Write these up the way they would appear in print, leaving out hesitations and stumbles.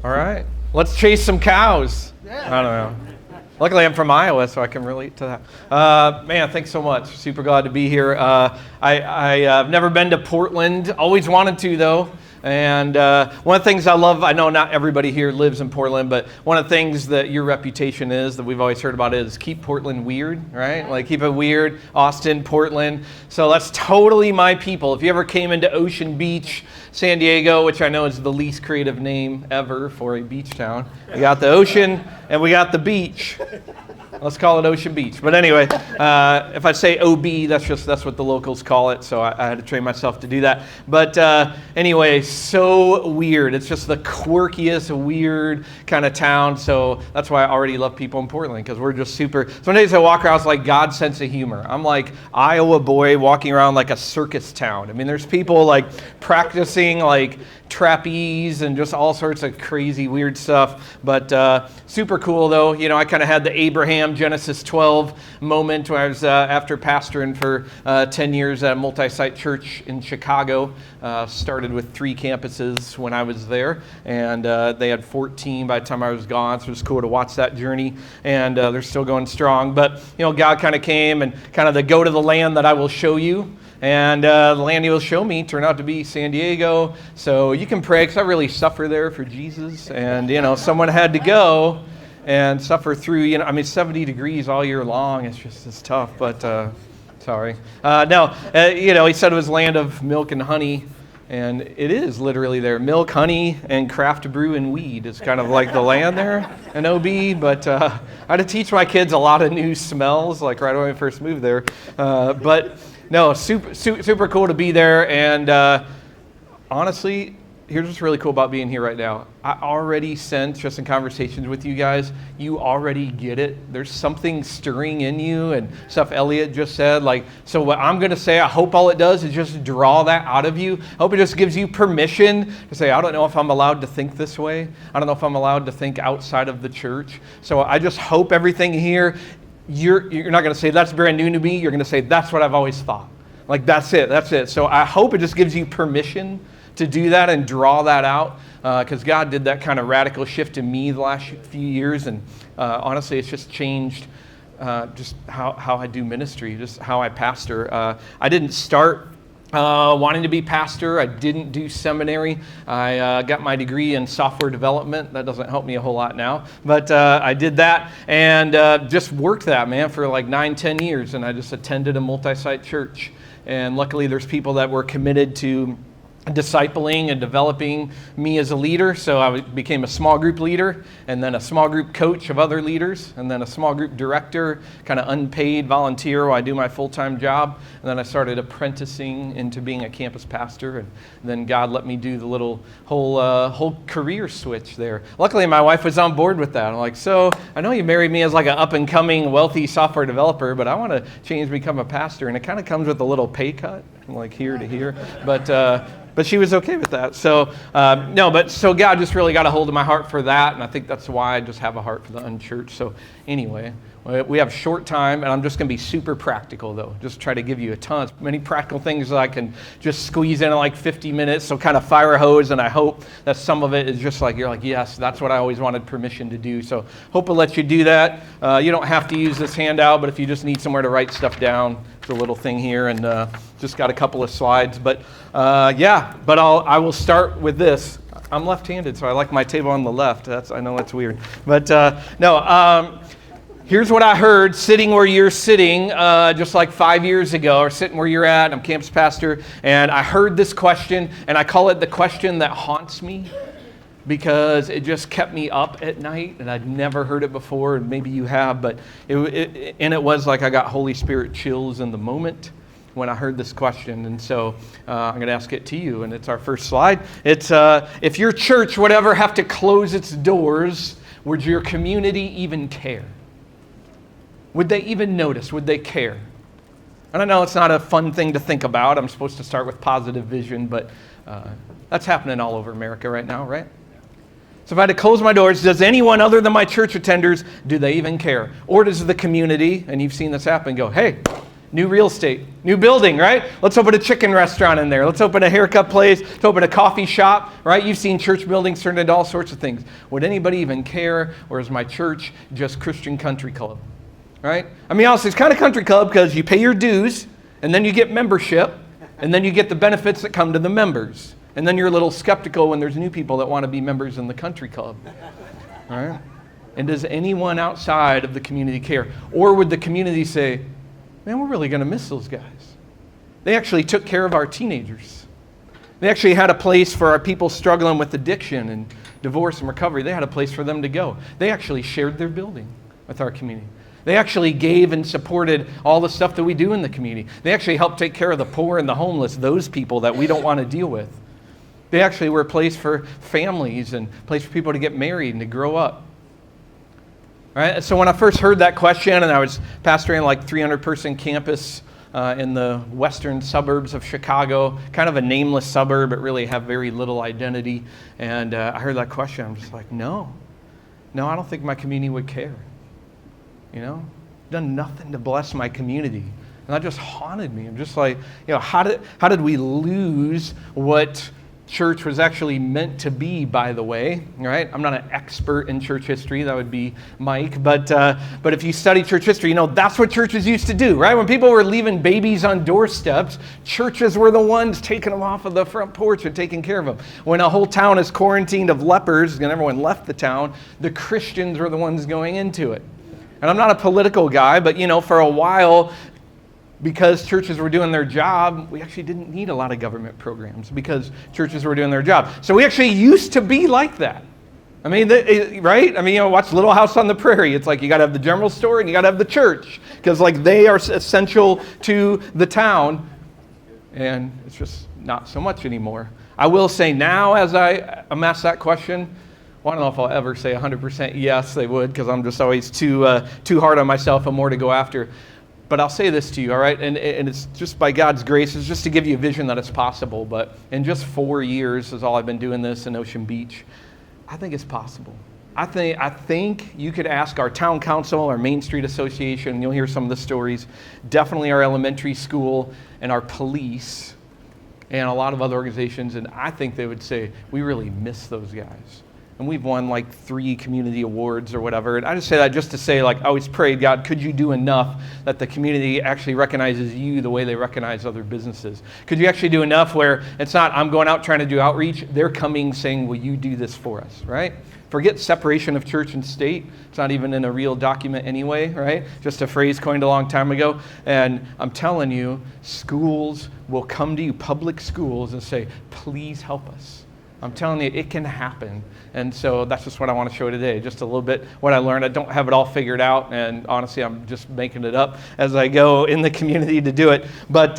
All right. Let's chase some cows. I don't know. Luckily, I'm from Iowa, so I can relate to that. Man, thanks so much. Super glad to be here. I've never been to Portland. Always wanted to, though. And one of the things I love, I know not everybody here lives in Portland, but one of the things that your reputation is that we've always heard about is keep Portland weird, right? Like keep it weird, Austin, Portland. So that's totally my people. If you ever came into Ocean Beach, San Diego, which I know is the least creative name ever for a beach town. We got the ocean and we got the beach. Let's call it Ocean Beach. But anyway, if I say OB, that's what the locals call it. So I had to train myself to do that. But anyway, so weird. It's just the quirkiest, weird kind of town. So that's why I already love people in Portland, because we're just super. Some days I walk around, it's like God's sense of humor. I'm like Iowa boy walking around like a circus town. I mean, there's people like practicing like trapeze and just all sorts of crazy weird stuff, but super cool though. You know, I kind of had the Abraham Genesis 12 moment when I was after pastoring for 10 years at a multisite church in Chicago. Started with 3 campuses when I was there, and they had 14 by the time I was gone, so it was cool to watch that journey, and they're still going strong. But you know, God kind of came and kind of the go to the land that I will show you. And the land he will show me turned out to be San Diego. So you can pray, because I really suffer there for Jesus. And, you know, someone had to go and suffer through, you know, I mean, 70 degrees all year long. It's tough, but sorry. You know, he said it was land of milk and honey. And it is literally there. Milk, honey, and craft brew and weed is kind of like the land there in OB. But I had to teach my kids a lot of new smells, like right when I first moved there. No, super cool to be there, and honestly, here's what's really cool about being here right now. I already sense, just in conversations with you guys, you already get it. There's something stirring in you, and stuff Elliot just said. Like, so what I'm going to say, I hope all it does is just draw that out of you. I hope it just gives you permission to say, I don't know if I'm allowed to think this way. I don't know if I'm allowed to think outside of the church. So I just hope everything here, you're not going to say that's brand new to me. You're going to say that's what I've always thought. Like that's it. So I hope it just gives you permission to do that and draw that out, because God did that kind of radical shift in me the last few years, and honestly, it's just changed just how I do ministry, just how I pastor. I didn't start wanting to be pastor. I didn't do seminary. I got my degree in software development. That doesn't help me a whole lot now, but I did that and just worked that, man, for like 9-10 years, and I just attended a multi-site church. And luckily there's people that were committed to discipling and developing me as a leader. So I became a small group leader, and then a small group coach of other leaders, and then a small group director, kind of unpaid volunteer while I do my full-time job. And then I started apprenticing into being a campus pastor, and then God let me do the little whole career switch there. Luckily, my wife was on board with that. I'm like, so I know you married me as like an up-and-coming wealthy software developer, but I want to change, become a pastor, and it kind of comes with a little pay cut, from like here to here. But she was okay with that. So so God just really got a hold of my heart for that, and I think that's why I just have a heart for the unchurched. So anyway, we have short time, and I'm just going to be super practical, though. Just try to give you as many practical things as I can just squeeze in like 50 minutes, so kind of fire hose, and I hope that some of it is just like, you're like, yes, that's what I always wanted permission to do. So hope I'll let you do that. You don't have to use this handout, but if you just need somewhere to write stuff down, it's a little thing here, and just got a couple of slides. But I will start with this. I'm left-handed, so I like my table on the left. I know that's weird. But here's what I heard sitting where you're sitting just like 5 years ago, or sitting where you're at. I'm campus pastor, and I heard this question, and I call it the question that haunts me, because it just kept me up at night, and I'd never heard it before, and maybe you have, but it was like I got Holy Spirit chills in the moment when I heard this question. And so I'm going to ask it to you, and it's our first slide. It's if your church would ever have to close its doors, would your community even care? Would they even notice? Would they care? And I know it's not a fun thing to think about. I'm supposed to start with positive vision, but that's happening all over America right now, right? So if I had to close my doors, does anyone other than my church attenders, do they even care? Or does the community, and you've seen this happen, go, hey, New real estate, new building, right? Let's open a chicken restaurant in there. Let's open a haircut place. Let's open a coffee shop, right? You've seen church buildings turned into all sorts of things. Would anybody even care, or is my church just Christian country club, right? I mean, honestly, it's kind of country club because you pay your dues, and then you get membership, and then you get the benefits that come to the members. And then you're a little skeptical when there's new people that want to be members in the country club, all right? And does anyone outside of the community care? Or would the community say, man, we're really going to miss those guys. They actually took care of our teenagers. They actually had a place for our people struggling with addiction and divorce and recovery. They had a place for them to go. They actually shared their building with our community. They actually gave and supported all the stuff that we do in the community. They actually helped take care of the poor and the homeless, those people that we don't want to deal with. They actually were a place for families and a place for people to get married and to grow up. Right? So when I first heard that question, and I was pastoring like 300-person campus in the western suburbs of Chicago, kind of a nameless suburb, but really have very little identity. And I heard that question. I'm just like, no, I don't think my community would care. You know, done nothing to bless my community. And that just haunted me. I'm just like, you know, how did we lose what church was actually meant to be, by the way, right? I'm not an expert in church history. That would be Mike. But if you study church history, you know that's what churches used to do, right? When people were leaving babies on doorsteps, churches were the ones taking them off of the front porch and taking care of them. When a whole town is quarantined of lepers and everyone left the town, the Christians were the ones going into it. And I'm not a political guy, but, you know, for a while, because churches were doing their job, we actually didn't need a lot of government programs because churches were doing their job. So we actually used to be like that. I mean, right? I mean, you know, watch Little House on the Prairie. It's like you got to have the general store and you got to have the church because, like, they are essential to the town. And it's just not so much anymore. I will say now, as I'm asked that question, well, I don't know if I'll ever say 100% yes, they would, because I'm just always too hard on myself and more to go after. But I'll say this to you, all right? And it's just by God's grace, it's just to give you a vision that it's possible. But in just 4 years is all I've been doing this in Ocean Beach, I think it's possible. I think you could ask our town council, our Main Street Association, and you'll hear some of the stories, definitely our elementary school and our police and a lot of other organizations, and I think they would say, we really miss those guys. And we've won like 3 community awards or whatever. And I just say that just to say, like, I always prayed, God, could you do enough that the community actually recognizes you the way they recognize other businesses? Could you actually do enough where it's not, I'm going out trying to do outreach. They're coming saying, will you do this for us, right? Forget separation of church and state. It's not even in a real document anyway, right? Just a phrase coined a long time ago. And I'm telling you, schools will come to you, public schools, and say, please help us. I'm telling you, it can happen. And so that's just what I want to show today, just a little bit what I learned. I don't have it all figured out, and honestly, I'm just making it up as I go in the community to do it. But,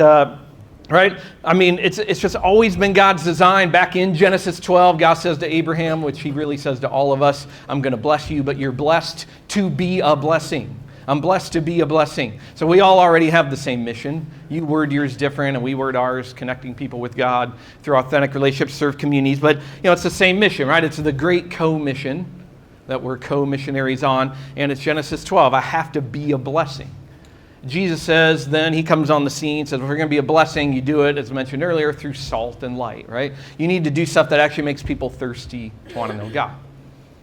right, I mean, it's just always been God's design. Back in Genesis 12, God says to Abraham, which he really says to all of us, I'm going to bless you, but you're blessed to be a blessing. I'm blessed to be a blessing. So we all already have the same mission. You word yours different, and we word ours, connecting people with God through authentic relationships, serve communities. But, you know, it's the same mission, right? It's the great co-mission that we're co-missionaries on, and it's Genesis 12. I have to be a blessing. Jesus says, then he comes on the scene, says, if we're going to be a blessing, you do it, as mentioned earlier, through salt and light, right? You need to do stuff that actually makes people thirsty to want to know God,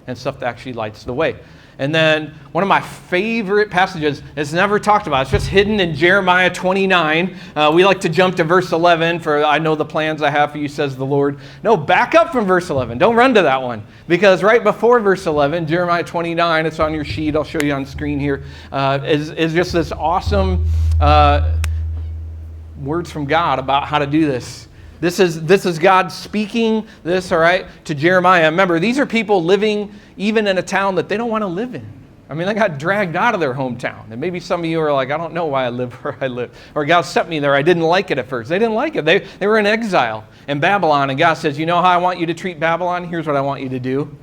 and stuff that actually lights the way. And then one of my favorite passages is never talked about. It's just hidden in Jeremiah 29. We like to jump to verse 11 for I know the plans I have for you, says the Lord. No, back up from verse 11. Don't run to that one. Because right before verse 11, Jeremiah 29, it's on your sheet. I'll show you on screen here, is just this awesome words from God about how to do this. This is God speaking this, all right, to Jeremiah. Remember, these are people living even in a town that they don't want to live in. I mean, they got dragged out of their hometown. And maybe some of you are like, I don't know why I live where I live. Or God sent me there. I didn't like it at first. They didn't like it. They were in exile in Babylon. And God says, you know how I want you to treat Babylon? Here's what I want you to do.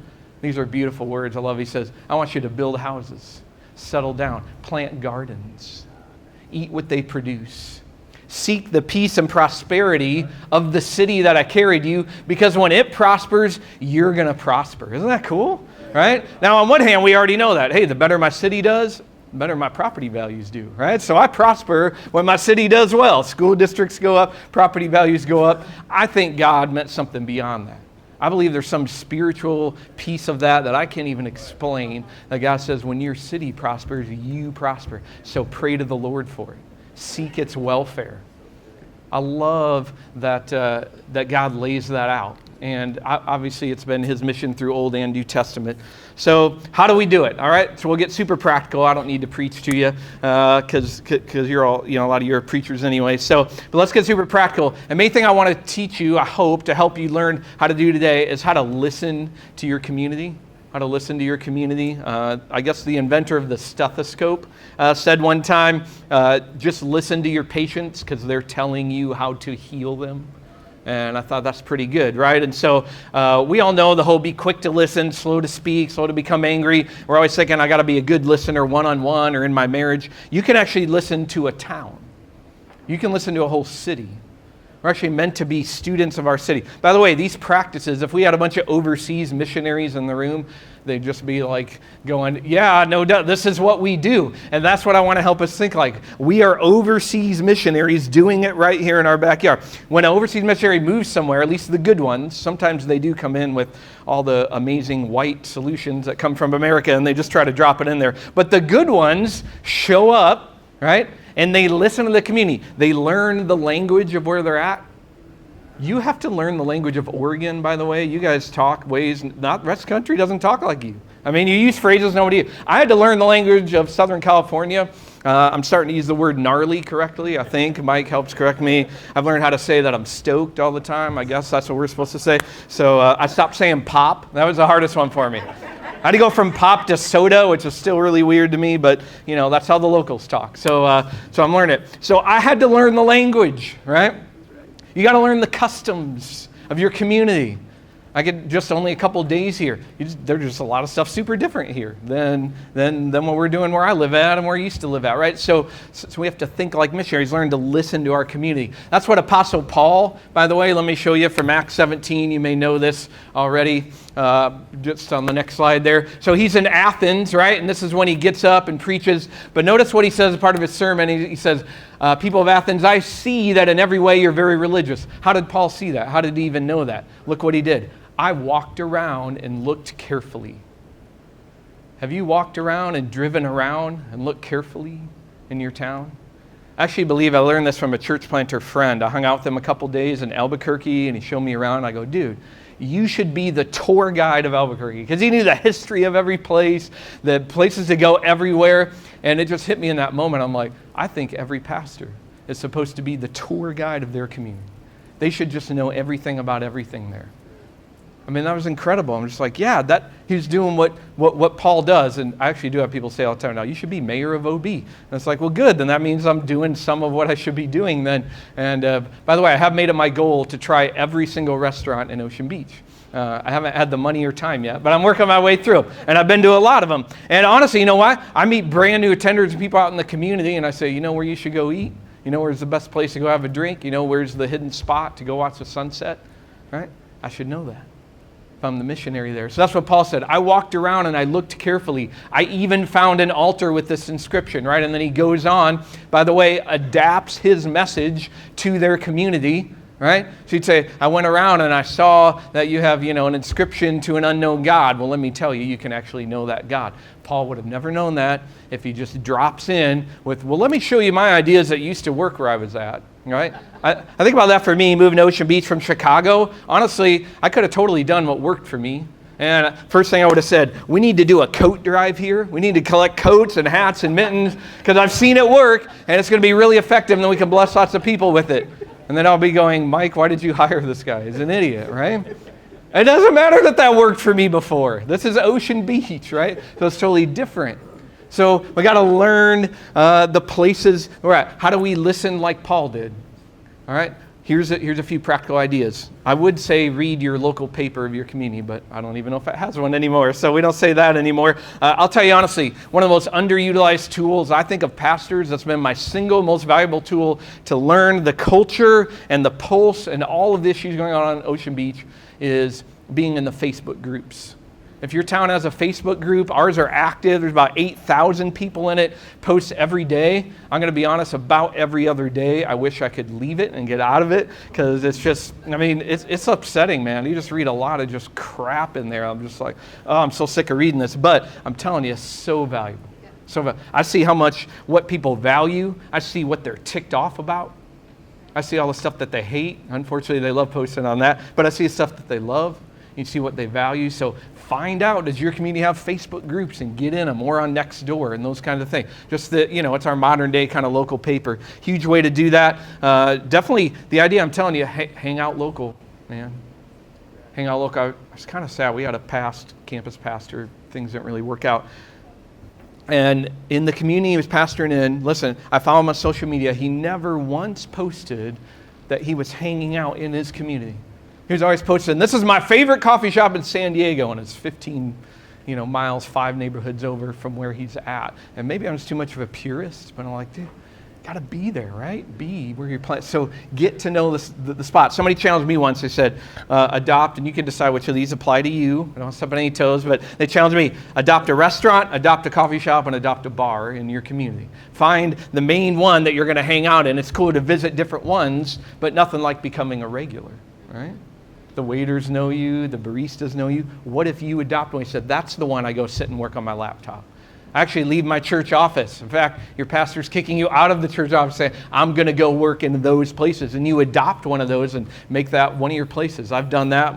These are beautiful words. I love. He says, I want you to build houses, settle down, plant gardens, eat what they produce. Seek the peace and prosperity of the city that I carried you, because when it prospers, you're going to prosper. Isn't that cool? Right? Now, on one hand, we already know that. Hey, the better my city does, the better my property values do, right? So I prosper when my city does well. School districts go up, property values go up. I think God meant something beyond that. I believe there's some spiritual piece of that I can't even explain, that God says when your city prospers, you prosper. So pray to the Lord for it. Seek its welfare. I love that God lays that out. And obviously it's been his mission through Old and New Testament. So how do we do it? All right, so we'll get super practical. I don't need to preach to you because you're all, a lot of you are preachers anyway. But let's get super practical. And main thing I want to teach you, I hope, to help you learn how to do today is how to listen to your community. How to listen to your community. I guess the inventor of the stethoscope said one time, just listen to your patients because they're telling you how to heal them. And I thought that's pretty good, right? And so we all know the whole be quick to listen, slow to speak, slow to become angry. We're always thinking, I got to be a good listener one-on-one or in my marriage. You can actually listen to a town. You can listen to a whole city. We're actually meant to be students of our city. By the way, these practices, if we had a bunch of overseas missionaries in the room, they'd just be like going, yeah, no doubt, this is what we do. And that's what I want to help us think like. We are overseas missionaries doing it right here in our backyard. When an overseas missionary moves somewhere, at least the good ones, sometimes they do come in with all the amazing white solutions that come from America and they just try to drop it in there. But the good ones show up, right? And they listen to the community. They learn the language of where they're at. You have to learn the language of Oregon, by the way. You guys talk ways, not the rest of the country doesn't talk like you. I mean, you use phrases nobody. I had to learn the language of Southern California. I'm starting to use the word gnarly correctly, I think. Mike helps correct me. I've learned how to say that I'm stoked all the time. I guess that's what we're supposed to say. So I stopped saying pop. That was the hardest one for me. I had to go from pop to soda, which is still really weird to me, but that's how the locals talk. So I'm learning it. So I had to learn the language, right? You got to learn the customs of your community. I get just only a couple days here. There's just a lot of stuff super different here than what we're doing where I live at and where I used to live at, right? So we have to think like missionaries, learn to listen to our community. That's what Apostle Paul, by the way, let me show you from Acts 17. You may know this already, just on the next slide there. So he's in Athens, right? And this is when he gets up and preaches. But notice what he says as part of his sermon. He says, people of Athens, I see that in every way you're very religious. How did Paul see that? How did he even know that? Look what he did. I walked around and looked carefully. Have you walked around and driven around and looked carefully in your town? I actually believe I learned this from a church planter friend. I hung out with him a couple days in Albuquerque and he showed me around. I go, dude, you should be the tour guide of Albuquerque, because he knew the history of every place, the places to go everywhere. And it just hit me in that moment. I'm like, I think every pastor is supposed to be the tour guide of their community. They should just know everything about everything there. I mean, that was incredible. I'm just like, yeah, he's doing what Paul does. And I actually do have people say all the time, now, you should be mayor of OB. And it's like, well, good. Then that means I'm doing some of what I should be doing then. And by the way, I have made it my goal to try every single restaurant in Ocean Beach. I haven't had the money or time yet, but I'm working my way through. And I've been to a lot of them. And honestly, you know what? I meet brand new attenders and people out in the community, and I say, you know where you should go eat? You know where's the best place to go have a drink? You know where's the hidden spot to go watch the sunset? Right? I should know that. If I'm the missionary there. So that's what Paul said. I walked around and I looked carefully. I even found an altar with this inscription, right? And then he goes on, by the way, adapts his message to their community, right? So he'd say, I went around and I saw that you have, an inscription to an unknown God. Well, let me tell you, you can actually know that God. Paul would have never known that if he just drops in with, well, let me show you my ideas that used to work where I was at, right? I think about that for me, moving to Ocean Beach from Chicago. Honestly, I could have totally done what worked for me. And first thing I would have said, we need to do a coat drive here. We need to collect coats and hats and mittens because I've seen it work and it's going to be really effective and then we can bless lots of people with it. And then I'll be going, Mike, why did you hire this guy? He's an idiot, right? It doesn't matter that worked for me before. This is Ocean Beach, right? So it's totally different. So we got to learn the places we're at. How do we listen like Paul did? All right, here's a few practical ideas. I would say read your local paper of your community, but I don't even know if it has one anymore, so we don't say that anymore. I'll tell you honestly, one of the most underutilized tools I think of pastors, that's been my single most valuable tool to learn the culture and the pulse and all of the issues going on Ocean Beach, is being in the Facebook groups. If your town has a Facebook group, ours are active. There's about 8,000 people in it, posts every day. I'm going to be honest, about every other day. I wish I could leave it and get out of it because it's just, it's upsetting, man. You just read a lot of just crap in there. I'm just like, oh, I'm so sick of reading this. But I'm telling you, it's so valuable. So I see what people value. I see what they're ticked off about. I see all the stuff that they hate. Unfortunately, they love posting on that. But I see the stuff that they love. You see what they value. So find out, does your community have Facebook groups, and get in them, or on Nextdoor and those kinds of things. Just that, it's our modern day kind of local paper. Huge way to do that. Definitely the idea, I'm telling you, hang out local, man. Hang out local. I was kind of sad. We had a campus pastor. Things didn't really work out. And in the community he was pastoring in, listen, I follow him on social media. He never once posted that he was hanging out in his community. He was always posting, this is my favorite coffee shop in San Diego, and it's 15 miles, 5 neighborhoods over from where he's at. And maybe I'm just too much of a purist, but I'm like, dude, got to be there, right? Be where you're planted. So get to know the spot. Somebody challenged me once. They said, adopt, and you can decide which of these apply to you. I don't step on any toes, but they challenged me, adopt a restaurant, adopt a coffee shop, and adopt a bar in your community. Find the main one that you're going to hang out in. It's cool to visit different ones, but nothing like becoming a regular, right? The waiters know you, the baristas know you. What if you adopt one? He said, that's the one I go sit and work on my laptop. I actually leave my church office. In fact, your pastor's kicking you out of the church office saying, I'm going to go work in those places. And you adopt one of those and make that one of your places. I've done that.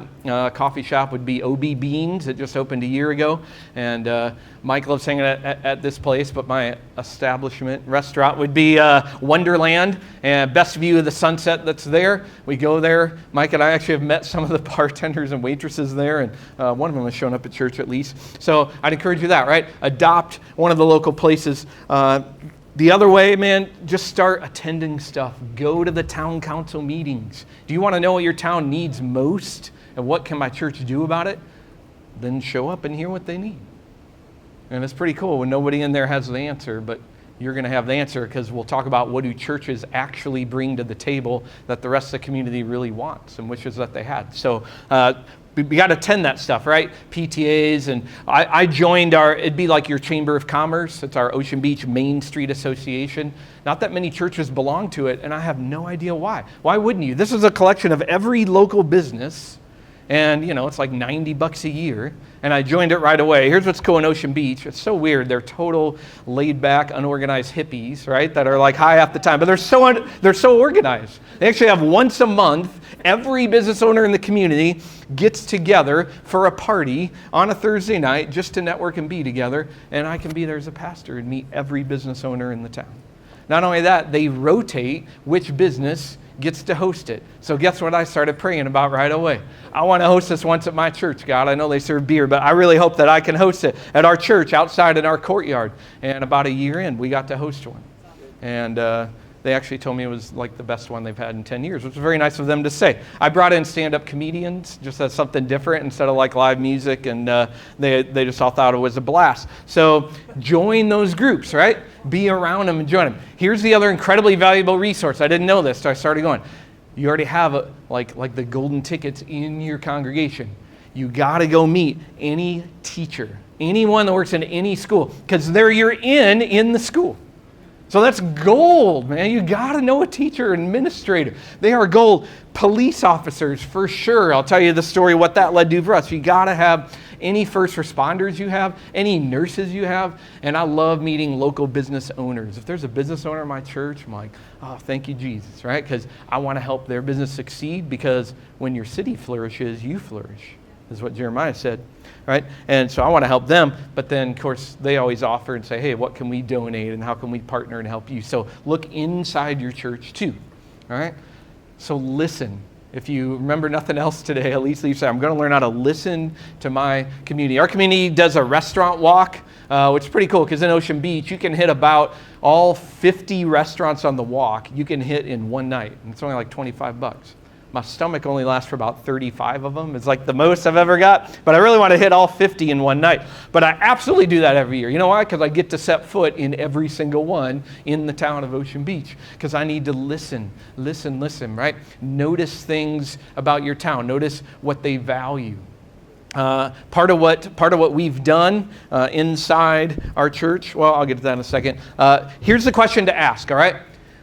Coffee shop would be OB Beans. It just opened a year ago. And Mike loves hanging at this place, but my establishment restaurant would be Wonderland, and best view of the sunset that's there. We go there. Mike and I actually have met some of the bartenders and waitresses there, and one of them has shown up at church at least. So I'd encourage you that, right? Adopt one of the local places. The other way, man, just start attending stuff. Go to the town council meetings. Do you want to know what your town needs most, and what can my church do about it? Then show up and hear what they need. And it's pretty cool when nobody in there has the answer, but you're going to have the answer, because we'll talk about what do churches actually bring to the table that the rest of the community really wants and wishes that they had. So we got to attend that stuff, right? PTAs, and I joined it'd be like your Chamber of Commerce. It's our Ocean Beach Main Street Association. Not that many churches belong to it, and I have no idea why. Why wouldn't you? This is a collection of every local business, and it's like $90 a year. And I joined it right away. Here's what's cool in Ocean Beach. It's so weird. They're total laid-back, unorganized hippies, right? That are like high half the time, but they're so organized. They actually have once a month, every business owner in the community gets together for a party on a Thursday night just to network and be together. And I can be there as a pastor and meet every business owner in the town. Not only that, they rotate which business gets to host it. So guess what I started praying about right away? I want to host this once at my church, God. I know they serve beer, but I really hope that I can host it at our church outside in our courtyard. And about a year in, we got to host one. And they actually told me it was like the best one they've had in 10 years, which was very nice of them to say. I brought in stand-up comedians just as something different instead of like live music, and they just all thought it was a blast. So join those groups, right? Be around them and join them. Here's the other incredibly valuable resource. I didn't know this, so I started going. You already have like the golden tickets in your congregation. You got to go meet any teacher, anyone that works in any school, because you're in the school. So that's gold, man. You got to know a teacher and administrator. They are gold. Police officers, for sure. I'll tell you the story, what that led to for us. You got to have any first responders you have, any nurses you have. And I love meeting local business owners. If there's a business owner in my church, I'm like, oh, thank you, Jesus, right? Because I want to help their business succeed, because when your city flourishes, you flourish, is what Jeremiah said. Right? And so I want to help them, but then, of course, they always offer and say, hey, what can we donate and how can we partner and help you? So look inside your church too, all right? So listen. If you remember nothing else today, at least say, I'm going to learn how to listen to my community. Our community does a restaurant walk, which is pretty cool, because in Ocean Beach, you can hit about all 50 restaurants on the walk. You can hit in one night, and it's only like $25. My stomach only lasts for about 35 of them. It's like the most I've ever got. But I really want to hit all 50 in one night. But I absolutely do that every year. You know why? Because I get to set foot in every single one in the town of Ocean Beach. Because I need to listen, right? Notice things about your town. Notice what they value. Part of what we've done inside our church, well, I'll get to that in a second. Here's the question to ask, all right?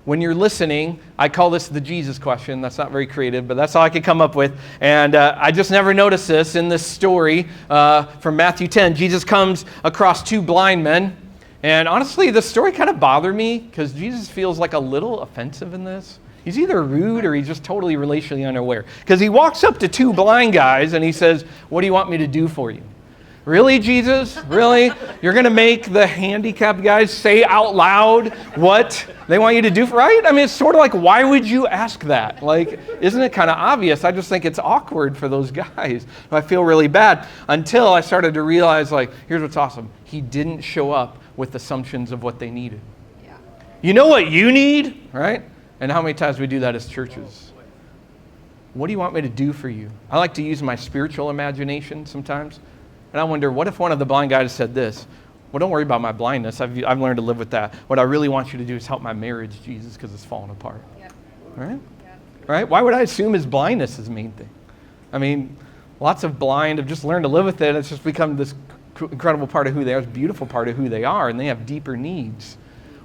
When you're listening, I call this the Jesus question. That's not very creative, but that's all I could come up with. And I just never noticed this in this story from Matthew 10. Jesus comes across two blind men. And honestly, the story kind of bothered me because Jesus feels like a little offensive in this. He's either rude or he's just totally relationally unaware. Because he walks up to two blind guys and he says, "What do you want me to do for you?" Really, Jesus? Really? You're going to make the handicapped guys say out loud what they want you to do, right? I mean, it's sort of like, why would you ask that? Like, isn't it kind of obvious? I just think it's awkward for those guys. I feel really bad until I started to realize, like, here's what's awesome. He didn't show up with assumptions of what they needed. Yeah. You know what you need, right? And how many times we do that as churches? What do you want me to do for you? I like to use my spiritual imagination sometimes. And I wonder, what if one of the blind guys said this? Well, don't worry about my blindness. I've learned to live with that. What I really want you to do is help my marriage, Jesus, because it's falling apart. Yep. Right? Yep. Right? Why would I assume his blindness is the main thing? I mean, lots of blind have just learned to live with it. It's just become this incredible part of who they are, this beautiful part of who they are, and they have deeper needs.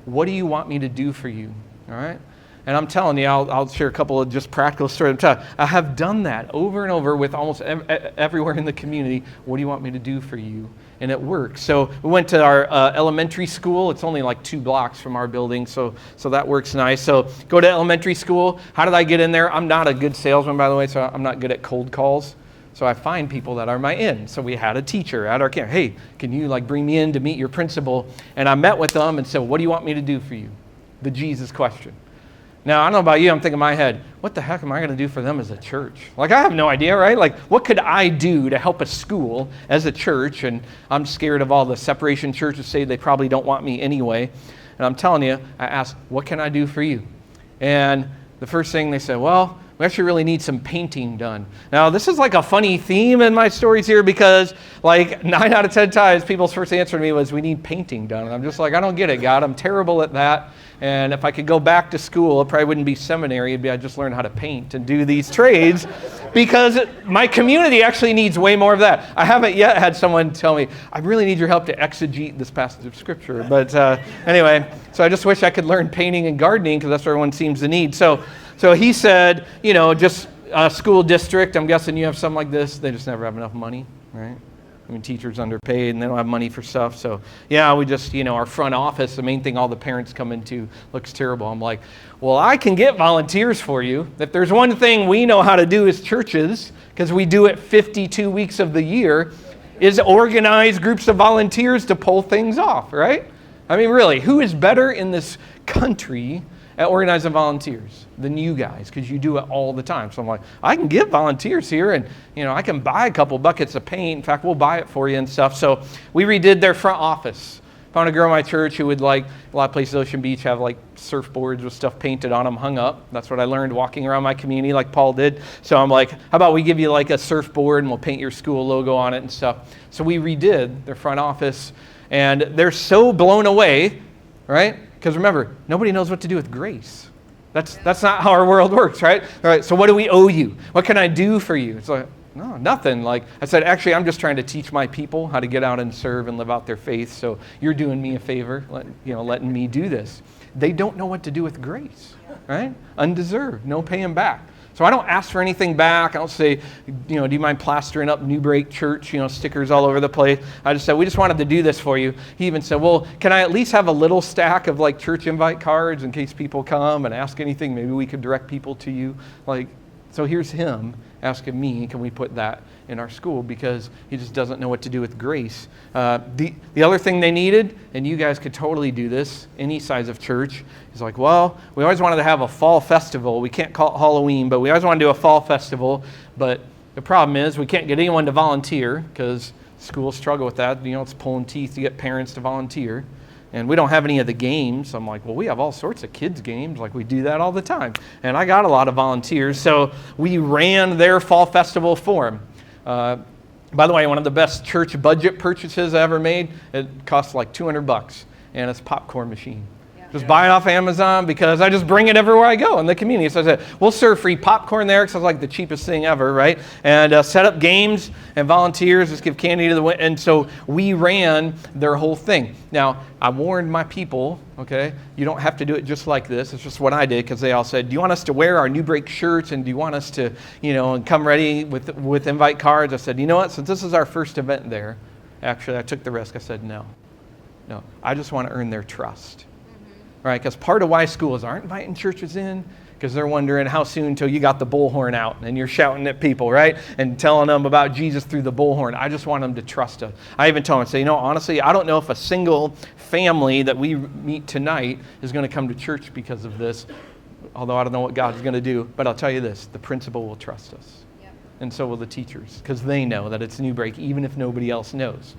What do you want me to do for you? All right? And I'm telling you, I'll share a couple of just practical stories. I have done that over and over with almost everywhere in the community. What do you want me to do for you? And it works. So we went to our elementary school. It's only like 2 blocks from our building, so that works nice. So go to elementary school. How did I get in there? I'm not a good salesman, by the way, so I'm not good at cold calls. So I find people that are my in. So we had a teacher at our camp. Hey, can you bring me in to meet your principal? And I met with them and said, what do you want me to do for you? The Jesus question. Now, I don't know about you, I'm thinking in my head, what the heck am I going to do for them as a church? I have no idea, right? What could I do to help a school as a church? And I'm scared of all the separation churches say they probably don't want me anyway. And I'm telling you, I asked, what can I do for you? And the first thing they said, well, we actually really need some painting done. Now, this is a funny theme in my stories here because 9 out of 10 times people's first answer to me was, we need painting done. And I'm just I don't get it, God. I'm terrible at that. And if I could go back to school, it probably wouldn't be seminary. It'd be I'd just learn how to paint and do these trades because my community actually needs way more of that. I haven't yet had someone tell me, I really need your help to exegete this passage of Scripture. But anyway, so I just wish I could learn painting and gardening because that's what everyone seems to need. So he said, just a school district, I'm guessing you have something like this. They just never have enough money, right? I mean, teachers underpaid and they don't have money for stuff. So, yeah, we just, our front office, the main thing all the parents come into looks terrible. I'm like, well, I can get volunteers for you. If there's one thing we know how to do as churches, because we do it 52 weeks of the year, is organize groups of volunteers to pull things off, right? I mean, really, who is better in this country at organizing volunteers than you guys, because you do it all the time. So I'm like, I can get volunteers here, and I can buy a couple buckets of paint. In fact, we'll buy it for you and stuff. So we redid their front office. Found a girl in my church who would a lot of places, Ocean Beach, have surfboards with stuff painted on them, hung up. That's what I learned walking around my community like Paul did. So I'm like, how about we give you a surfboard and we'll paint your school logo on it and stuff. So we redid their front office, and they're so blown away, right? Because remember, nobody knows what to do with grace. That's not how our world works, right? All right, so what do we owe you? What can I do for you? It's no, nothing. I said, actually, I'm just trying to teach my people how to get out and serve and live out their faith. So you're doing me a favor, letting me do this. They don't know what to do with grace, right? Undeserved, no paying back. So I don't ask for anything back. I don't say, do you mind plastering up Newbreak Church, stickers all over the place. I just said, we just wanted to do this for you. He even said, well, can I at least have a little stack of church invite cards in case people come and ask anything? Maybe we could direct people to you. So here's him asking me, can we put that in our school? Because he just doesn't know what to do with grace. The other thing they needed, and you guys could totally do this, any size of church, is well, we always wanted to have a fall festival. We can't call it Halloween, but we always want to do a fall festival. But the problem is we can't get anyone to volunteer because schools struggle with that. It's pulling teeth to get parents to volunteer. And we don't have any of the games. I'm like, well, we have all sorts of kids' games. We do that all the time. And I got a lot of volunteers. So we ran their fall festival for them. By the way, one of the best church budget purchases I ever made, it cost $200. And it's a popcorn machine. Just buy it off Amazon because I just bring it everywhere I go in the community. So I said, we'll serve free popcorn there because it's the cheapest thing ever, right? And set up games. and volunteers, let's give candy to the wind. And so we ran their whole thing. Now, I warned my people, okay, you don't have to do it just like this. It's just what I did, because they all said, do you want us to wear our Newbreak shirts, and do you want us to, and come ready with invite cards? I said, you know what, since this is our first event there, actually I took the risk. I said, no, I just want to earn their trust. Right, because part of why schools aren't inviting churches in, because they're wondering how soon until you got the bullhorn out and you're shouting at people, right, and telling them about Jesus through the bullhorn. I just want them to trust us. I even tell them, say, honestly, I don't know if a single family that we meet tonight is going to come to church because of this, although I don't know what God's going to do. But I'll tell you this, the principal will trust us. Yep. And so will the teachers, because they know that it's Newbreak, even if nobody else knows.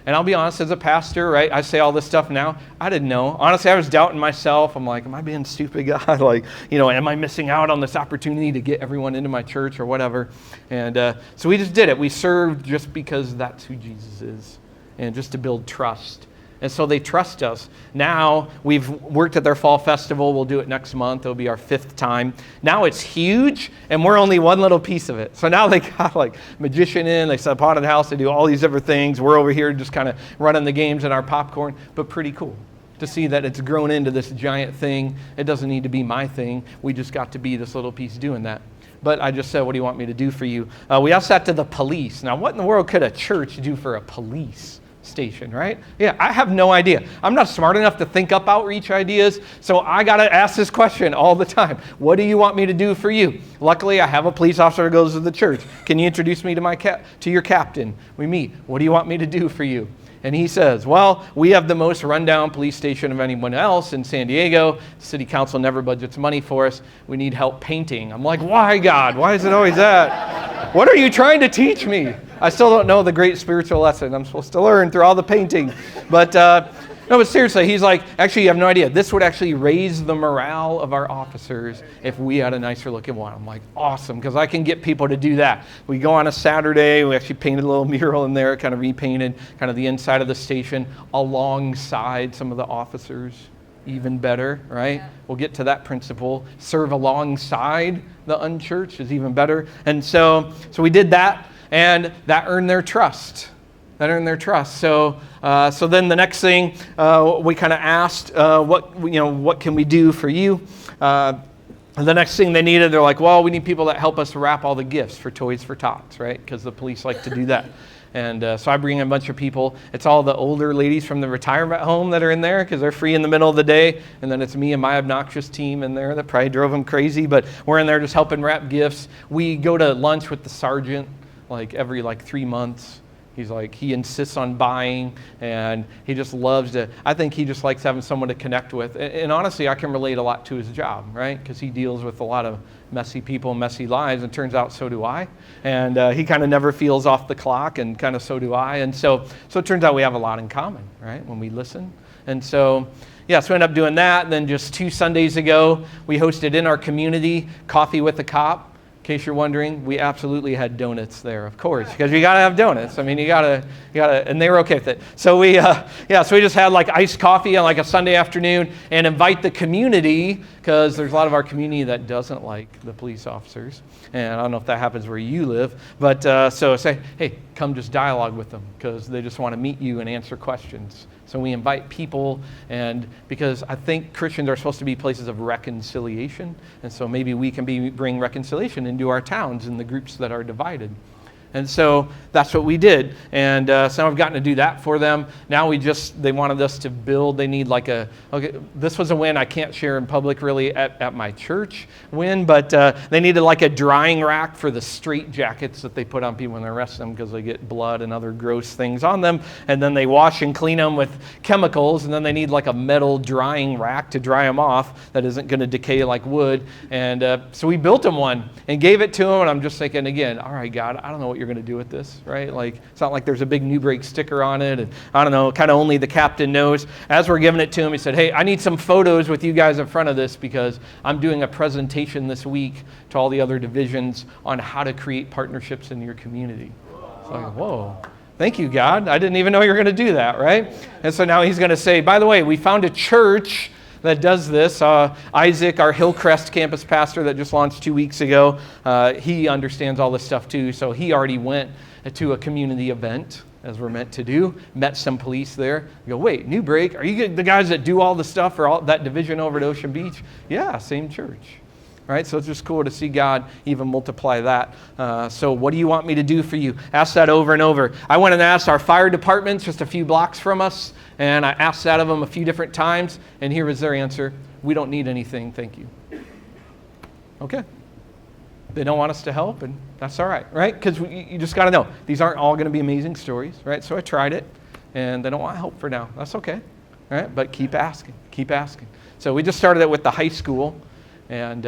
And I'll be honest, as a pastor, right, I say all this stuff now. I didn't know. Honestly, I was doubting myself. I'm like, am I being stupid, God? Like, am I missing out on this opportunity to get everyone into my church or whatever? And so we just did it. We served just because that's who Jesus is, and just to build trust. And so they trust us. Now, we've worked at their fall festival. We'll do it next month. It'll be our 5th time. Now it's huge, and we're only one little piece of it. So now they got like magician in. They set up haunted house. They do all these different things. We're over here just kind of running the games and our popcorn. But pretty cool to see that it's grown into this giant thing. It doesn't need to be my thing. We just got to be this little piece doing that. But I just said, what do you want me to do for you? We also sat to the police. Now, what in the world could a church do for a police station, right? Yeah, I have no idea. I'm not smart enough to think up outreach ideas, so I got to ask this question all the time. What do you want me to do for you? Luckily, I have a police officer who goes to the church. Can you introduce me to your captain? We meet. What do you want me to do for you? And he says, well, we have the most rundown police station of anyone else in San Diego. City council never budgets money for us. We need help painting. I'm like, why, God? Why is it always that? What are you trying to teach me? I still don't know the great spiritual lesson I'm supposed to learn through all the painting. But seriously, he's like, actually, you have no idea. This would actually raise the morale of our officers if we had a nicer looking one. I'm like, awesome, because I can get people to do that. We go on a Saturday. We actually painted a little mural in there, kind of repainted kind of the inside of the station alongside some of the officers. Even better, right? Yeah. We'll get to that principle. Serve alongside the unchurched is even better. And so we did that, and that earned their trust. So then the next thing we kind of asked, what can we do for you? The next thing they needed, they're like, well, we need people that help us wrap all the gifts for Toys for Tots, right? Because the police like to do that. And so I bring in a bunch of people. It's all the older ladies from the retirement home that are in there because they're free in the middle of the day. And then it's me and my obnoxious team in there that probably drove them crazy. But we're in there just helping wrap gifts. We go to lunch with the sergeant every 3 months. He insists on buying, and he just loves to, I think he just likes having someone to connect with. And honestly, I can relate a lot to his job, right? Because he deals with a lot of messy people, messy lives, and turns out so do I. And he kind of never feels off the clock, and kind of so do I. And so it turns out we have a lot in common, right, when we listen. And so we ended up doing that. And then just 2 Sundays ago, we hosted in our community Coffee with a Cop. In case you're wondering, we absolutely had donuts there, of course, because you got to have donuts. I mean, you gotta, and they were okay with it. So we just had iced coffee on a Sunday afternoon and invite the community, because there's a lot of our community that doesn't like the police officers. And I don't know if that happens where you live, but so say, hey, come just dialogue with them, because they just want to meet you and answer questions. So we invite people, and because I think Christians are supposed to be places of reconciliation, and so maybe we can bring reconciliation into our towns and the groups that are divided. And so that's what we did. And so I've gotten to do that for them. Now they wanted us to build, they need this was a win I can't share in public really at my church win, but they needed a drying rack for the straight jackets that they put on people when they arrest them, because they get blood and other gross things on them. And then they wash and clean them with chemicals, and then they need a metal drying rack to dry them off that isn't going to decay like wood. And so we built them one and gave it to them, and I'm just thinking again, all right, God, I don't know what you're going to do with this, right? It's not like there's a big Newbreak sticker on it, and I don't know, kind of only the captain knows. As we're giving it to him, he said, hey, I need some photos with you guys in front of this, because I'm doing a presentation this week to all the other divisions on how to create partnerships in your community. So I'm like, whoa. Thank you, God. I didn't even know you were going to do that, right? And so now he's going to say, by the way, we found a church that does this. Isaac, our Hillcrest campus pastor that just launched 2 weeks ago, he understands all this stuff too. So he already went to a community event, as we're meant to do, met some police there. You go, wait, Newbreak, are you the guys that do all the stuff for all that division over at Ocean Beach? Yeah, same church. Right? So it's just cool to see God even multiply that. So what do you want me to do for you? Ask that over and over. I went and asked our fire departments just a few blocks from us, and I asked that of them a few different times, and here was their answer. We don't need anything, thank you. Okay. They don't want us to help, and that's all right, right? Because you just got to know, these aren't all going to be amazing stories, right? So I tried it, and they don't want help for now. That's okay, right? But keep asking, keep asking. So we just started it with the high school. And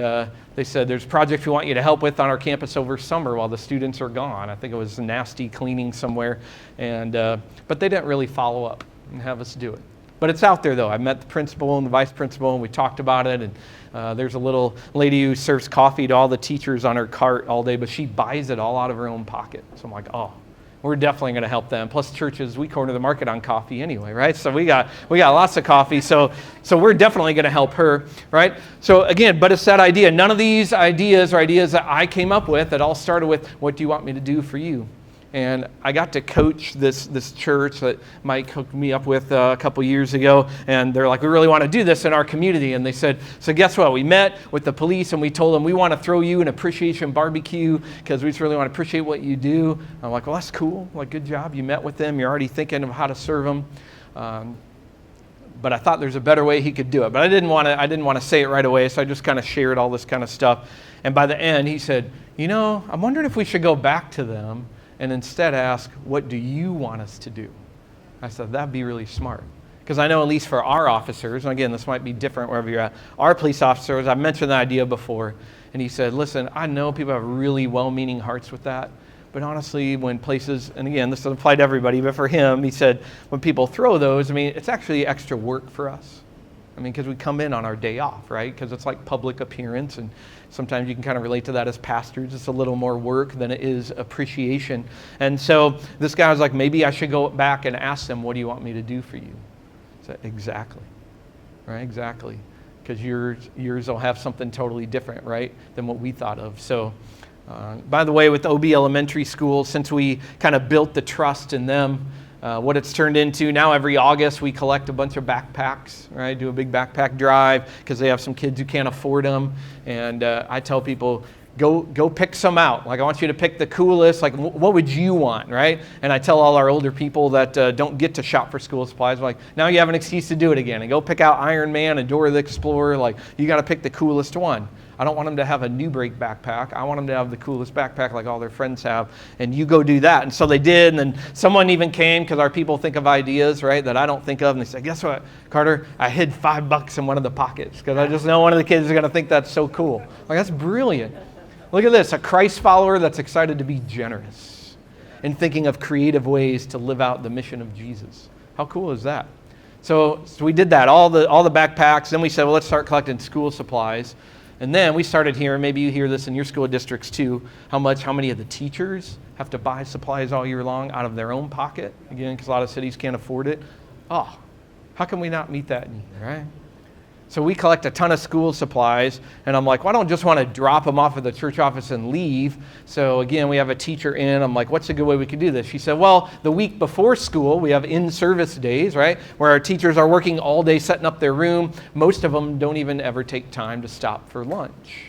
they said, there's projects we want you to help with on our campus over summer while the students are gone. I think it was nasty cleaning somewhere. And but they didn't really follow up and have us do it. But it's out there, though. I met the principal and the vice principal, and we talked about it. And there's a little lady who serves coffee to all the teachers on her cart all day, but she buys it all out of her own pocket. So I'm like, oh. We're definitely going to help them. Plus, churches, we corner the market on coffee anyway, right? So we got lots of coffee. So we're definitely going to help her, right? So again, but it's that idea. None of these ideas are ideas that I came up with. It all started with, what do you want me to do for you? And I got to coach this church that Mike hooked me up with a couple years ago. And they're like, we really want to do this in our community. And they said, so guess what? We met with the police and we told them, we want to throw you an appreciation barbecue because we just really want to appreciate what you do. I'm like, well, that's cool. Like, good job. You met with them. You're already thinking of how to serve them. But I thought there's a better way he could do it. But I didn't want to say it right away. So I just kind of shared all this kind of stuff. And by the end, he said, I'm wondering if we should go back to them and instead ask, what do you want us to do? I said, that'd be really smart. Because I know at least for our officers, and again, this might be different wherever you're at, our police officers, I mentioned the idea before, and he said, listen, I know people have really well-meaning hearts with that, but honestly, when places, and again, this doesn't apply to everybody, but for him, he said, when people throw those, it's actually extra work for us. Because we come in on our day off, right? Because it's like public appearance, and sometimes you can kind of relate to that as pastors. It's a little more work than it is appreciation. And so this guy was like, maybe I should go back and ask them, what do you want me to do for you? I said, exactly, right? Exactly. Because yours will have something totally different, right, than what we thought of. So, by the way, with OB Elementary School, since we kind of built the trust in them, what it's turned into, now every August we collect a bunch of backpacks, right? Do a big backpack drive because they have some kids who can't afford them. And I tell people, go pick some out. Like, I want you to pick the coolest, like what would you want, right? And I tell all our older people that don't get to shop for school supplies, like, now you have an excuse to do it again. And go pick out Iron Man and Dora the Explorer. Like, you got to pick the coolest one. I don't want them to have a Newbreak backpack. I want them to have the coolest backpack like all their friends have. And you go do that. And so they did. And then someone even came, because our people think of ideas, right, that I don't think of. And they said, guess what, Carter? I hid $5 in one of the pockets because I just know one of the kids is going to think that's so cool. Like, that's brilliant. Look at this, a Christ follower that's excited to be generous and thinking of creative ways to live out the mission of Jesus. How cool is that? So we did that, all the backpacks. Then we said, well, let's start collecting school supplies. And then we started hearing, maybe you hear this in your school districts too, how many of the teachers have to buy supplies all year long out of their own pocket, again, because a lot of cities can't afford it. Oh, how can we not meet that need, right? So we collect a ton of school supplies, and I'm like, well, I don't just want to drop them off at the church office and leave. So again, we have a teacher in. I'm like, what's a good way we could do this? She said, well, the week before school, we have in-service days, right, where our teachers are working all day setting up their room. Most of them don't even ever take time to stop for lunch.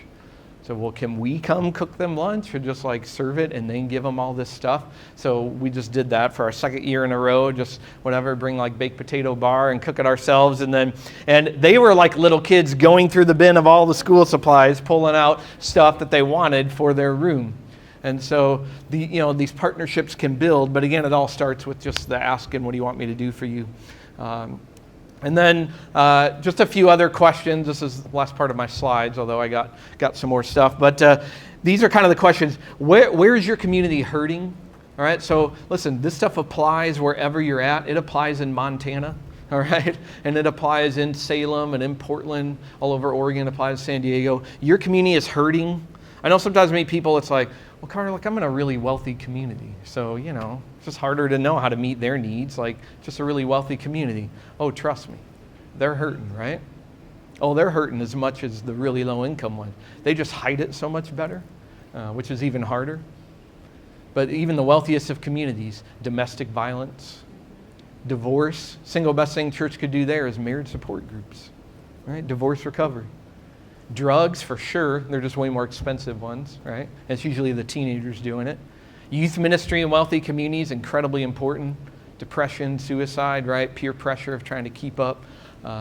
So, well, can we come cook them lunch or just like serve it and then give them all this stuff? So we just did that for our second year in a row, just whatever, bring like baked potato bar and cook it ourselves. And they were like little kids going through the bin of all the school supplies, pulling out stuff that they wanted for their room. And so these partnerships can build, but again, it all starts with just the asking, what do you want me to do for you? And then just a few other questions. This is the last part of my slides, although I got some more stuff. But these are kind of the questions. Where is your community hurting? All right, so listen, this stuff applies wherever you're at. It applies in Montana, all right? And it applies in Salem and in Portland, all over Oregon, applies in San Diego. Your community is hurting. I know sometimes I meet people, it's like, well, Carter, look, I'm in a really wealthy community. So, it's just harder to know how to meet their needs, like just a really wealthy community. Oh, trust me, they're hurting, right? Oh, they're hurting as much as the really low income ones. They just hide it so much better, which is even harder. But even the wealthiest of communities, domestic violence, divorce, single best thing church could do there is marriage support groups, right? Divorce recovery. Drugs, for sure, they're just way more expensive ones, right? It's usually the teenagers doing it. Youth ministry in wealthy communities, incredibly important. Depression, suicide, right? Peer pressure of trying to keep up.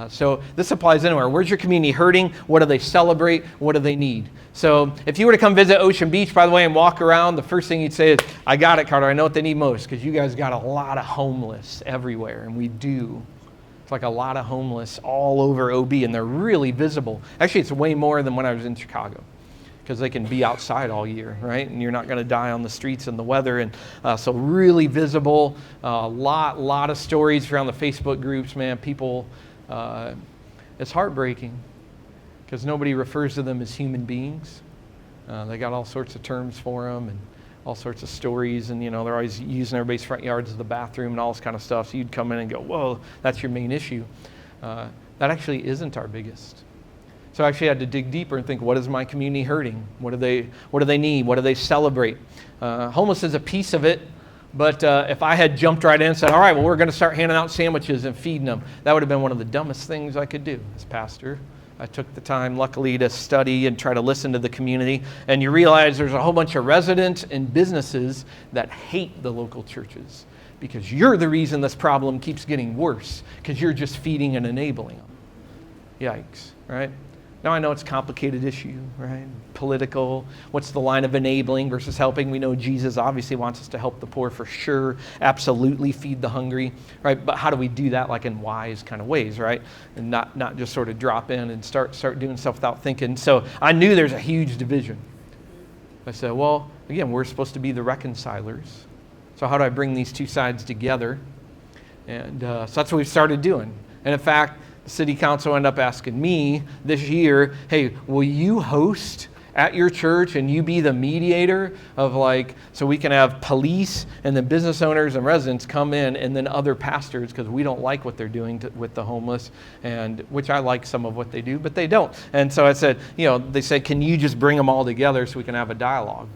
So this applies anywhere. Where's your community hurting? What do they celebrate? What do they need? So if you were to come visit Ocean Beach, by the way, and walk around, the first thing you'd say is, I got it, Carter. I know what they need most, because you guys got a lot of homeless everywhere, and we do. It's like a lot of homeless all over OB, and they're really visible. Actually, it's way more than when I was in Chicago, because they can be outside all year, right? And you're not going to die on the streets in the weather. And so really visible, a lot of stories around the Facebook groups, man. People, it's heartbreaking because nobody refers to them as human beings. They got all sorts of terms for them and all sorts of stories. And, they're always using everybody's front yards as the bathroom and all this kind of stuff. So you'd come in and go, whoa, that's your main issue. That actually isn't our biggest. So I actually had to dig deeper and think, what is my community hurting? What do they need? What do they celebrate? Homeless is a piece of it, but if I had jumped right in and said, all right, well, we're going to start handing out sandwiches and feeding them, that would have been one of the dumbest things I could do as pastor. I took the time, luckily, to study and try to listen to the community, and you realize there's a whole bunch of residents and businesses that hate the local churches because you're the reason this problem keeps getting worse, because you're just feeding and enabling them. Yikes, right? Now I know it's a complicated issue, right? Political. What's the line of enabling versus helping? We know Jesus obviously wants us to help the poor for sure. Absolutely feed the hungry, right? But how do we do that like in wise kind of ways, right? And not just sort of drop in and start doing stuff without thinking. So I knew there's a huge division. I said, well, again, we're supposed to be the reconcilers. So how do I bring these two sides together? And so that's what we've started doing. And in fact, the city council ended up asking me this year, hey, will you host at your church and you be the mediator of so we can have police and then business owners and residents come in and then other pastors, because we don't like what they're doing with the homeless, and which I like some of what they do, but they don't. And so I said, they said, can you just bring them all together so we can have a dialogue?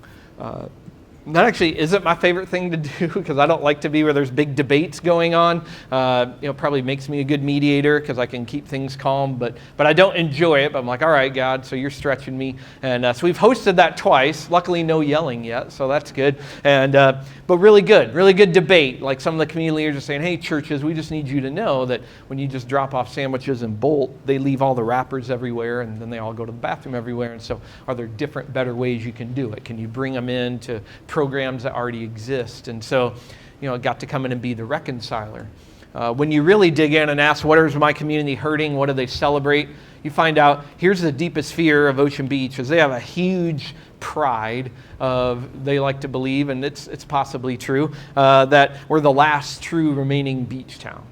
That actually isn't my favorite thing to do, because I don't like to be where there's big debates going on. Probably makes me a good mediator because I can keep things calm, but I don't enjoy it. But I'm like, all right, God, so you're stretching me. And so we've hosted that twice. Luckily, no yelling yet, so that's good. And but really good debate. Like some of the community leaders are saying, hey, churches, we just need you to know that when you just drop off sandwiches and bolt, they leave all the wrappers everywhere, and then they all go to the bathroom everywhere. And so are there different, better ways you can do it? Can you bring them in to programs that already exist? And so, I got to come in and be the reconciler. When you really dig in and ask, what is my community hurting? What do they celebrate? You find out, here's the deepest fear of Ocean Beach, is they have a huge pride of, they like to believe, and it's possibly true, that we're the last true remaining beach town.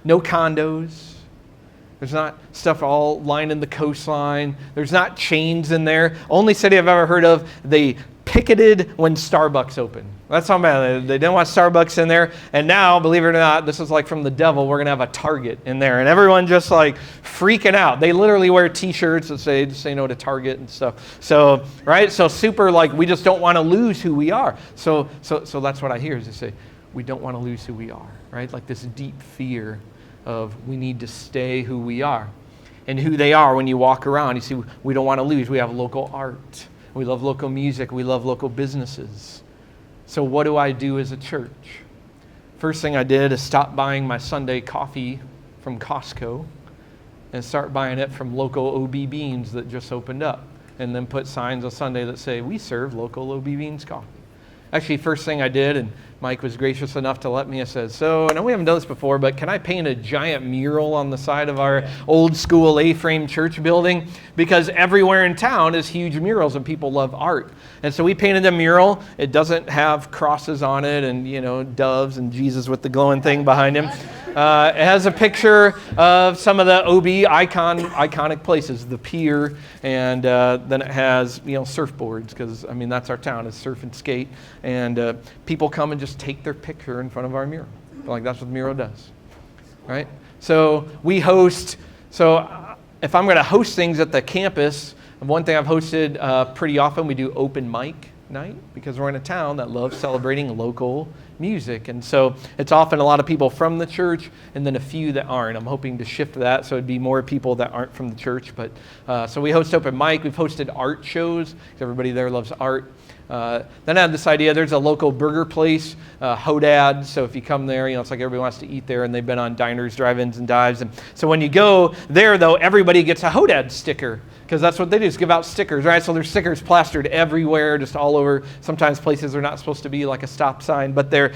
No condos. There's not stuff all lining the coastline. There's not chains in there. Only city I've ever heard of, they picketed when Starbucks opened. That's how bad. They didn't want Starbucks in there. And now, believe it or not, this is like from the devil, we're going to have a Target in there. And everyone just freaking out. They literally wear t-shirts that say no to Target and stuff. So, right? So super we just don't want to lose who we are. So that's what I hear is they say, we don't want to lose who we are, right? Like this deep fear of we need to stay who we are. And who they are when you walk around. You see, we don't want to lose. We have local art. We love local music. We love local businesses. So what do I do as a church? First thing I did is stop buying my Sunday coffee from Costco and start buying it from local OB Beans that just opened up, and then put signs on Sunday that say, we serve local OB Beans coffee. Actually, first thing I did, and Mike was gracious enough to let me, I said, so I know we haven't done this before, but can I paint a giant mural on the side of our old school A-frame church building? Because everywhere in town is huge murals and people love art. And so we painted a mural. It doesn't have crosses on it and, doves and Jesus with the glowing thing behind him. It has a picture of some of the OB iconic places, the pier, and then it has, surfboards, because, that's our town, is surf and skate. And people come and just take their picture in front of our mural. That's what the mural does, right? So we host, if I'm going to host things at the campus, one thing I've hosted pretty often, we do open mic night, because we're in a town that loves celebrating local music. And so it's often a lot of people from the church and then a few that aren't. I'm hoping to shift that so it'd be more people that aren't from the church. But so we host open mic. We've hosted art shows because everybody there loves art. Then I had this idea. There's a local burger place, Hodad. So if you come there, it's like everybody wants to eat there, and they've been on diners, drive-ins, and dives. And so when you go there, though, everybody gets a Hodad sticker, because that's what they do, is give out stickers, right? So there's stickers plastered everywhere, just all over. Sometimes places are not supposed to be like a stop sign, but they're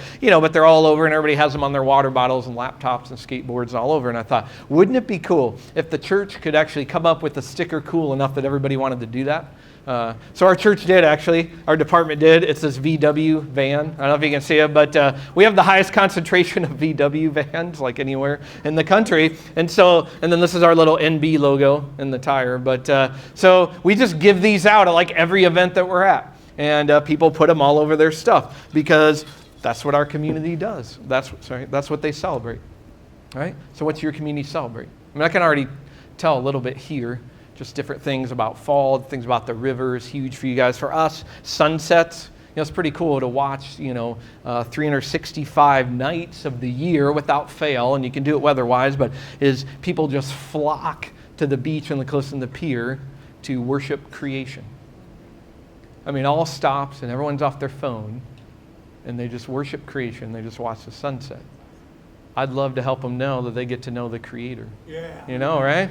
all over, and everybody has them on their water bottles and laptops and skateboards and all over. And I thought, wouldn't it be cool if the church could actually come up with a sticker cool enough that everybody wanted to do that? So our church did, actually. Our department did. It's this VW van. I don't know if you can see it, but we have the highest concentration of VW vans, like anywhere in the country. And then this is our little NB logo in the tire. But so we just give these out at like every event that we're at. And people put them all over their stuff, because that's what our community does. That's what they celebrate, right? So what's your community celebrate? I mean, I can already tell a little bit here. Just different things about fall, things about the river is huge for you guys. For us, sunsets, it's pretty cool to watch, 365 nights of the year without fail, and you can do it weather-wise, but is people just flock to the beach and the coast and the pier to worship creation. I mean, all stops and everyone's off their phone, and they just worship creation. They just watch the sunset. I'd love to help them know that they get to know the Creator. Yeah. Right?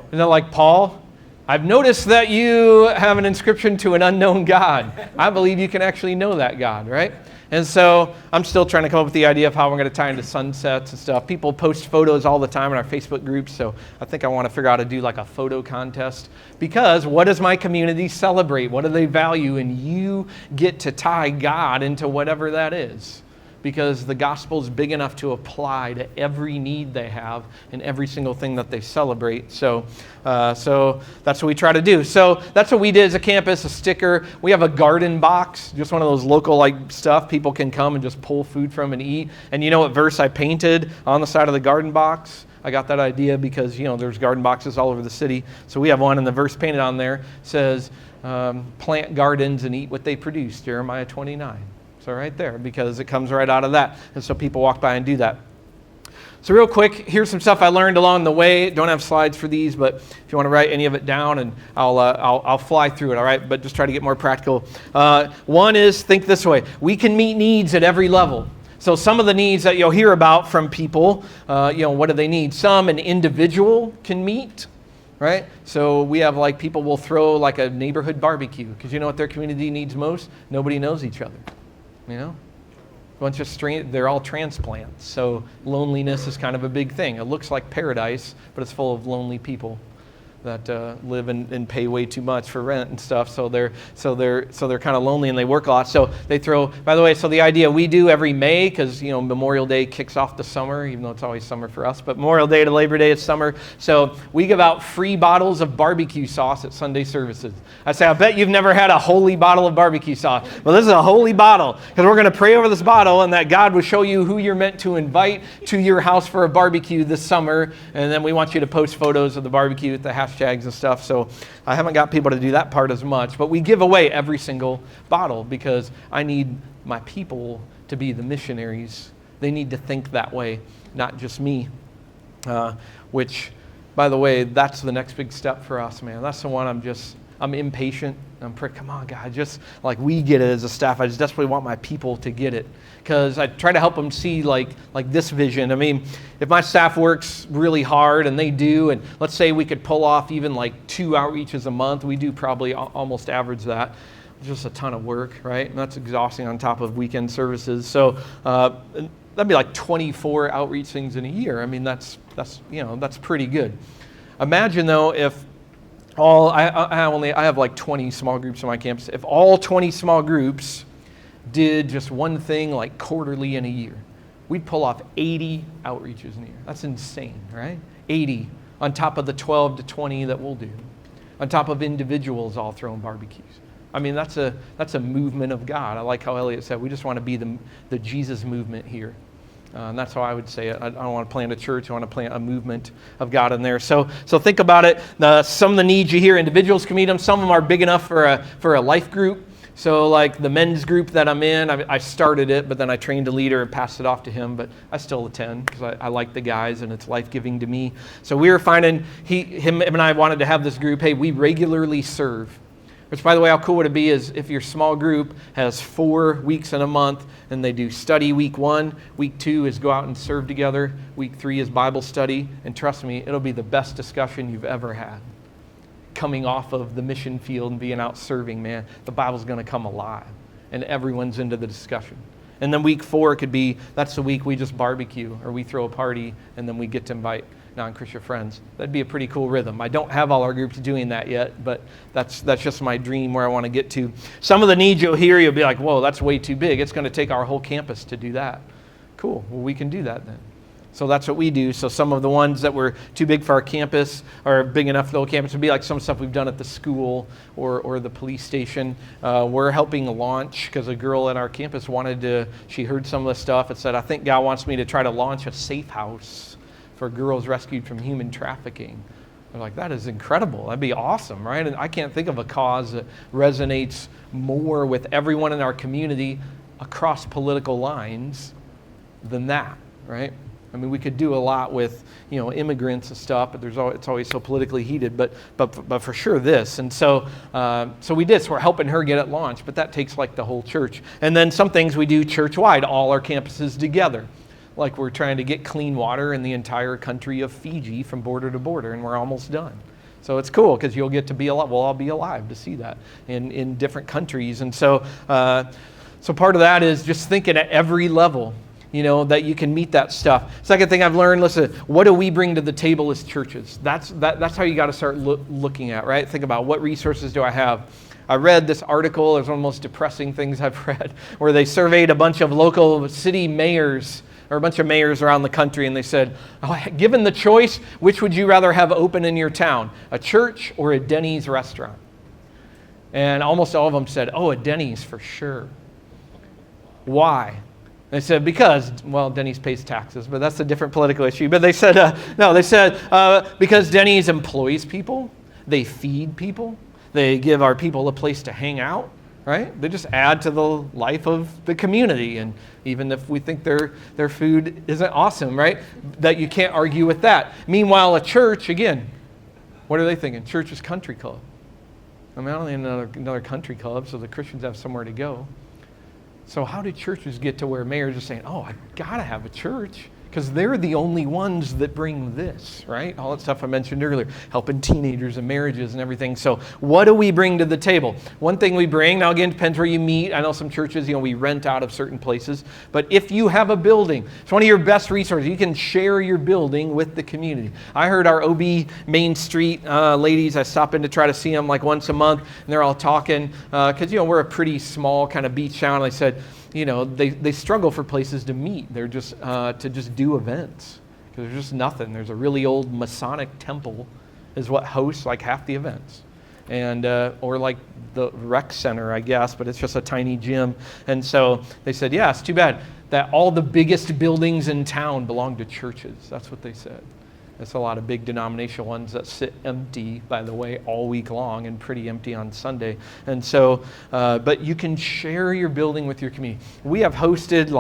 Isn't that like Paul? I've noticed that you have an inscription to an unknown God. I believe you can actually know that God, right? And so I'm still trying to come up with the idea of how we're going to tie into sunsets and stuff. People post photos all the time in our Facebook groups, so I think I want to figure out how to do like a photo contest. Because what does my community celebrate? What do they value? And you get to tie God into whatever that is, because the gospel is big enough to apply to every need they have and every single thing that they celebrate. So that's what we try to do. So that's what we did as a campus, a sticker. We have a garden box, just one of those local stuff people can come and just pull food from and eat. And you know what verse I painted on the side of the garden box? I got that idea because, there's garden boxes all over the city. So we have one, and the verse painted on there says, plant gardens and eat what they produce, Jeremiah 29. So right there, because it comes right out of that. And so people walk by and do that. So real quick, here's some stuff I learned along the way. Don't have slides for these, but if you want to write any of it down, and I'll fly through it, all right? But just try to get more practical. One is, think this way. We can meet needs at every level. So some of the needs that you'll hear about from people, what do they need? Some an individual can meet. Right? So we have people will throw a neighborhood barbecue, because you know what their community needs most? Nobody knows each other. A bunch of they're all transplants, so loneliness is kind of a big thing. It looks like paradise, but it's full of lonely people that live and pay way too much for rent and stuff. So they're kind of lonely, and they work a lot. So they throw. By the way, so the idea we do every May, because Memorial Day kicks off the summer, even though it's always summer for us. But Memorial Day to Labor Day, it's summer. So we give out free bottles of barbecue sauce at Sunday services. I say, I bet you've never had a holy bottle of barbecue sauce. Well, this is a holy bottle, because we're going to pray over this bottle, and that God will show you who you're meant to invite to your house for a barbecue this summer. And then we want you to post photos of the barbecue with the hashtags and stuff. So I haven't got people to do that part as much, but we give away every single bottle, because I need my people to be the missionaries. They need to think that way, not just me. Which, by the way, that's the next big step for us, man. That's the one I'm impatient. Come on, God, we get it as a staff. I just desperately want my people to get it, because I try to help them see this vision. I mean, if my staff works really hard, and they do, and let's say we could pull off even 2 outreaches a month, we do probably almost average that. It's just a ton of work, right? And that's exhausting on top of weekend services. So that'd be 24 outreach things in a year. I mean, that's pretty good. Imagine though if I have 20 small groups on my campus. If all 20 small groups did just one thing quarterly in a year, we'd pull off 80 outreaches in a year. That's insane, right? 80 on top of the 12 to 20 that we'll do, on top of individuals all throwing barbecues. I mean, that's a movement of God. I like how Elliot said, we just want to be the Jesus movement here. And that's how I would say it. I don't want to plant a church. I want to plant a movement of God in there. So think about it. Some of the needs you hear, individuals can meet them. Some of them are big enough for a life group. So like the men's group that I'm in, I started it, but then I trained a leader and passed it off to him. But I still attend because I like the guys and it's life-giving to me. So we were finding, him and I wanted to have this group. Hey, we regularly serve. Which, by the way, how cool would it be is if your small group has 4 weeks in a month and they do study week 1, week 2 is go out and serve together, week 3 is Bible study, and trust me, it'll be the best discussion you've ever had. Coming off of the mission field and being out serving, man, the Bible's going to come alive and everyone's into the discussion. And then week 4 could be, that's the week we just barbecue or we throw a party and then we get to invite non-Christian friends. That'd be a pretty cool rhythm. I don't have all our groups doing that yet, but that's just my dream where I want to get to. Some of the needs you'll hear, you'll be like, whoa, that's way too big. It's going to take our whole campus to do that. Cool. Well, we can do that then. So that's what we do. So some of the ones that were too big for our campus or big enough for the whole campus would be like some stuff we've done at the school or the police station. We're helping launch because a girl at our campus she heard some of the stuff and said, I think God wants me to try to launch a safe house for girls rescued from human trafficking. They're like, that is incredible. That'd be awesome, right? And I can't think of a cause that resonates more with everyone in our community across political lines than that, right? I mean, we could do a lot with, immigrants and stuff, but it's always so politically heated. But for sure this, and so we did. So we're helping her get it launched, but that takes like the whole church. And then some things we do church-wide, all our campuses together. Like we're trying to get clean water in the entire country of Fiji from border to border, and we're almost done. So it's cool because you'll get to be alive. We'll all be alive to see that in different countries. And so part of that is just thinking at every level, that you can meet that stuff. Second thing I've learned, listen, what do we bring to the table as churches? That's how you got to start looking at, right? Think about what resources do I have? I read this article. It's one of the most depressing things I've read, where they surveyed a bunch of local city mayors or a bunch of mayors around the country, and they said, given the choice, which would you rather have open in your town, a church or a Denny's restaurant? And almost all of them said, a Denny's for sure. Why? They said, because, Denny's pays taxes, but that's a different political issue. But they said, because Denny's employs people, they feed people, they give our people a place to hang out, right? They just add to the life of the community. And even if we think their food isn't awesome, right? That you can't argue with that. Meanwhile, a church, again, what are they thinking? Church is country club. I don't need another country club, so the Christians have somewhere to go. So how did churches get to where mayors are saying, I got to have a church? Because they're the only ones that bring this, right? All that stuff I mentioned earlier, helping teenagers and marriages and everything. So what do we bring to the table? One thing we bring, now again, depends where you meet. I know some churches, we rent out of certain places. But if you have a building, it's one of your best resources. You can share your building with the community. I heard our OB Main Street ladies, I stop in to try to see them like once a month, and they're all talking. Because, we're a pretty small kind of beach town. And they said, they struggle for places to meet. They're just to just do events because there's just nothing. There's a really old Masonic temple is what hosts like half the events, and or like the rec center, I guess, but it's just a tiny gym. And so they said, yeah, it's too bad that all the biggest buildings in town belong to churches. That's what they said. That's a lot of big denominational ones that sit empty, by the way, all week long and pretty empty on Sunday. And so, but you can share your building with your community. We have hosted,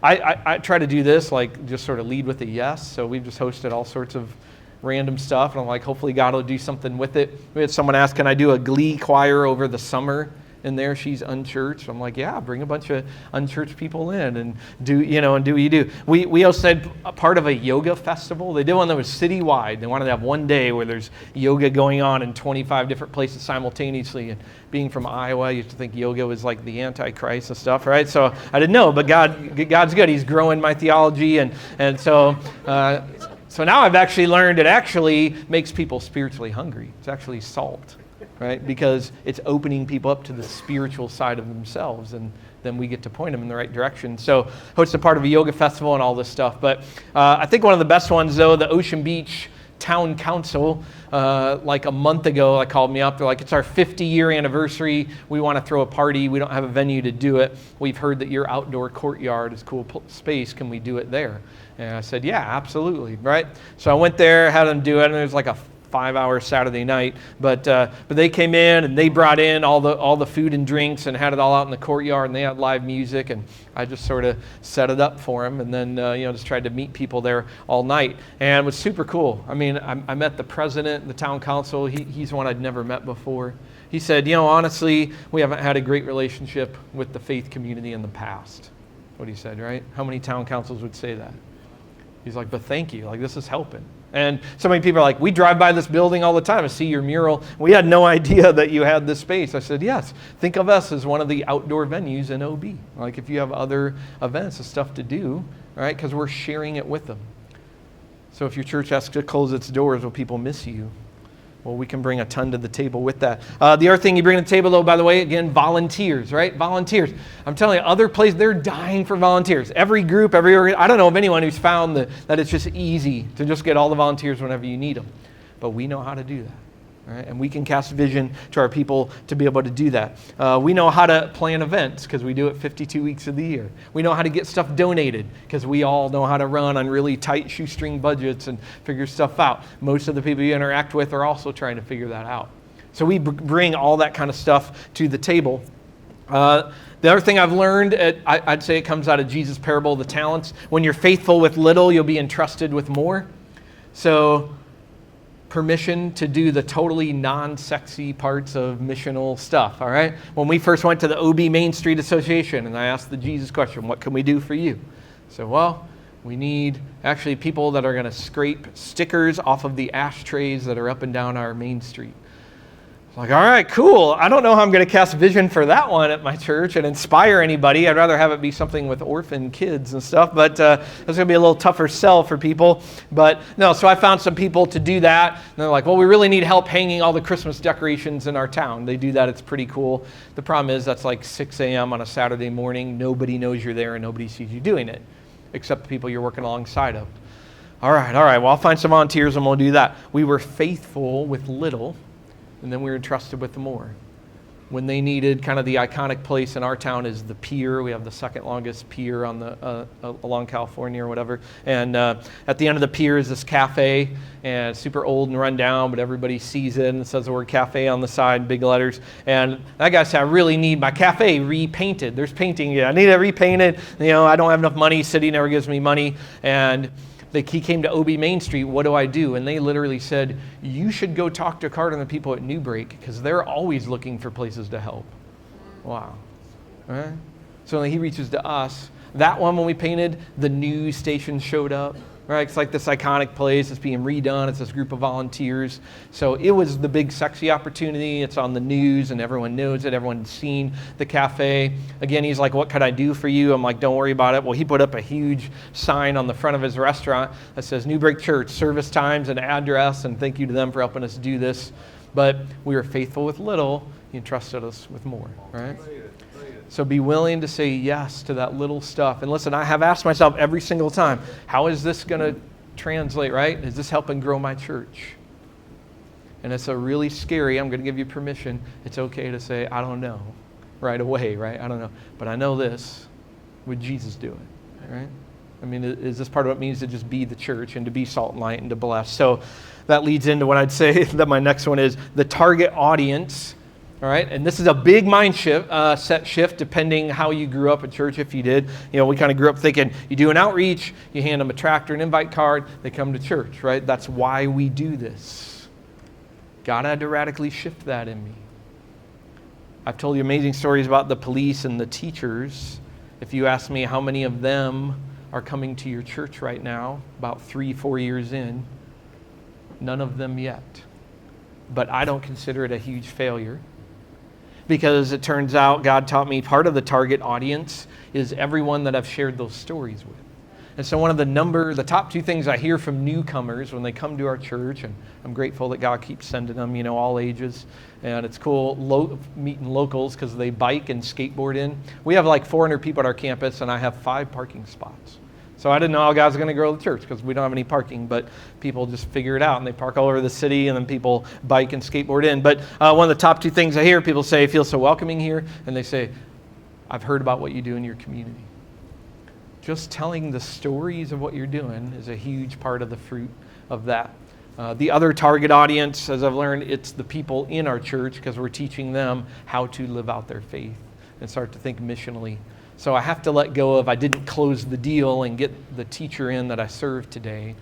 I try to do this, just sort of lead with a yes. So we've just hosted all sorts of random stuff. And I'm like, hopefully God will do something with it. We had someone ask, can I do a glee choir over the summer? And there she's unchurched. I'm like, yeah, bring a bunch of unchurched people in and do what you do. We also had a part of a yoga festival. They did one that was citywide. They wanted to have one day where there's yoga going on in 25 different places simultaneously. And being from Iowa, I used to think yoga was like the Antichrist and stuff, right? So I didn't know, but God's good. He's growing my theology. And so now I've actually learned it actually makes people spiritually hungry. It's actually salt. Right? Because it's opening people up to the spiritual side of themselves, and then we get to point them in the right direction. So hosted part of a yoga festival and all this stuff. But I think one of the best ones, though, the Ocean Beach town council like a month ago. They called me up. They're like, it's our 50-year anniversary. We want to throw a party. We don't have a venue to do it. We've heard that your outdoor courtyard is cool space. Can we do it there? And I said, yeah, absolutely, right? So I went there, had them do it, and it was like a 5-hour Saturday night, but they came in and they brought in all the food and drinks and had it all out in the courtyard, and they had live music, and I just sort of set it up for them, and then just tried to meet people there all night, and it was super cool. I mean, I met the president, the town council. He's one I'd never met before. He said, honestly, we haven't had a great relationship with the faith community in the past. What he said, right? How many town councils would say that? He's like, but thank you. Like, this is helping. And so many people are like, we drive by this building all the time and see your mural. We had no idea that you had this space. I said, yes, think of us as one of the outdoor venues in OB. Like if you have other events and stuff to do, right? Because we're sharing it with them. So if your church has to close its doors, will people miss you? Well, we can bring a ton to the table with that. The other thing you bring to the table, though, by the way, again, volunteers, right? Volunteers. I'm telling you, other places, they're dying for volunteers. Every group, I don't know of anyone who's found that it's just easy to just get all the volunteers whenever you need them. But we know how to do that. Right? And we can cast vision to our people to be able to do that. We know how to plan events because we do it 52 weeks of the year. We know how to get stuff donated because we all know how to run on really tight shoestring budgets and figure stuff out. Most of the people you interact with are also trying to figure that out. So we bring all that kind of stuff to the table. The other thing I've learned, I'd say it comes out of Jesus' parable of the talents. When you're faithful with little, you'll be entrusted with more. So permission to do the totally non-sexy parts of missional stuff, all right? When we first went to the OB Main Street Association, and I asked the Jesus question, what can we do for you? So, well, we need actually people that are going to scrape stickers off of the ashtrays that are up and down our main street. Like, all right, cool. I don't know how I'm going to cast vision for that one at my church and inspire anybody. I'd rather have it be something with orphan kids and stuff, but that's going to be a little tougher sell for people. But no, so I found some people to do that. And they're like, well, we really need help hanging all the Christmas decorations in our town. They do that. It's pretty cool. The problem is that's like 6 a.m. on a Saturday morning. Nobody knows you're there and nobody sees you doing it, except the people you're working alongside of. All right. Well, I'll find some volunteers and we'll do that. We were faithful with little. And then we were entrusted with more. When they needed kind of the iconic place in our town is the pier. We have the second longest pier on the along California or whatever. And at the end of the pier is this cafe, and it's super old and run down, but everybody sees it and it says the word cafe on the side, big letters. And that guy said, I really need my cafe repainted. There's painting. Yeah, I need it repainted. I don't have enough money. City never gives me money. And he came to OB Main Street, what do I do? And they literally said, you should go talk to Carter and the people at Newbreak because they're always looking for places to help. Wow. All right. So he reaches to us. That one, when we painted, the news station showed up. Right? It's like this iconic place. It's being redone. It's this group of volunteers. So it was the big sexy opportunity. It's on the news and everyone knows it. Everyone's seen the cafe. Again, he's like, what could I do for you? I'm like, don't worry about it. Well, he put up a huge sign on the front of his restaurant that says Newbreak Church, service times and address, and thank you to them for helping us do this. But we were faithful with little. He entrusted us with more, right? So be willing to say yes to that little stuff. And listen, I have asked myself every single time, how is this going to translate, right? Is this helping grow my church? And it's a really scary, I'm going to give you permission, it's okay to say, I don't know, right away, right? I don't know. But I know this. Would Jesus do it, right? I mean, is this part of what it means to just be the church and to be salt and light and to bless? So that leads into what I'd say that my next one is the target audience. All right, and this is a big mind set shift depending how you grew up at church, if you did. We kind of grew up thinking you do an outreach, you hand them a tractor, an invite card, they come to church, right? That's why we do this. God had to radically shift that in me. I've told you amazing stories about the police and the teachers. If you ask me how many of them are coming to your church right now, about 3-4 years in, none of them yet. But I don't consider it a huge failure. Because it turns out God taught me part of the target audience is everyone that I've shared those stories with. And so one of the top 2 things I hear from newcomers when they come to our church, and I'm grateful that God keeps sending them, all ages, and it's cool meeting locals because they bike and skateboard in. We have like 400 people at our campus, and I have 5 parking spots. So I didn't know how God's going to grow the church because we don't have any parking, but people just figure it out, and they park all over the city, and then people bike and skateboard in. But one of the top two things I hear people say, feel so welcoming here, and they say, I've heard about what you do in your community. Just telling the stories of what you're doing is a huge part of the fruit of that. The other target audience, as I've learned, it's the people in our church because we're teaching them how to live out their faith and start to think missionally. So I have to let go of, I didn't close the deal and get the teacher in that I served today.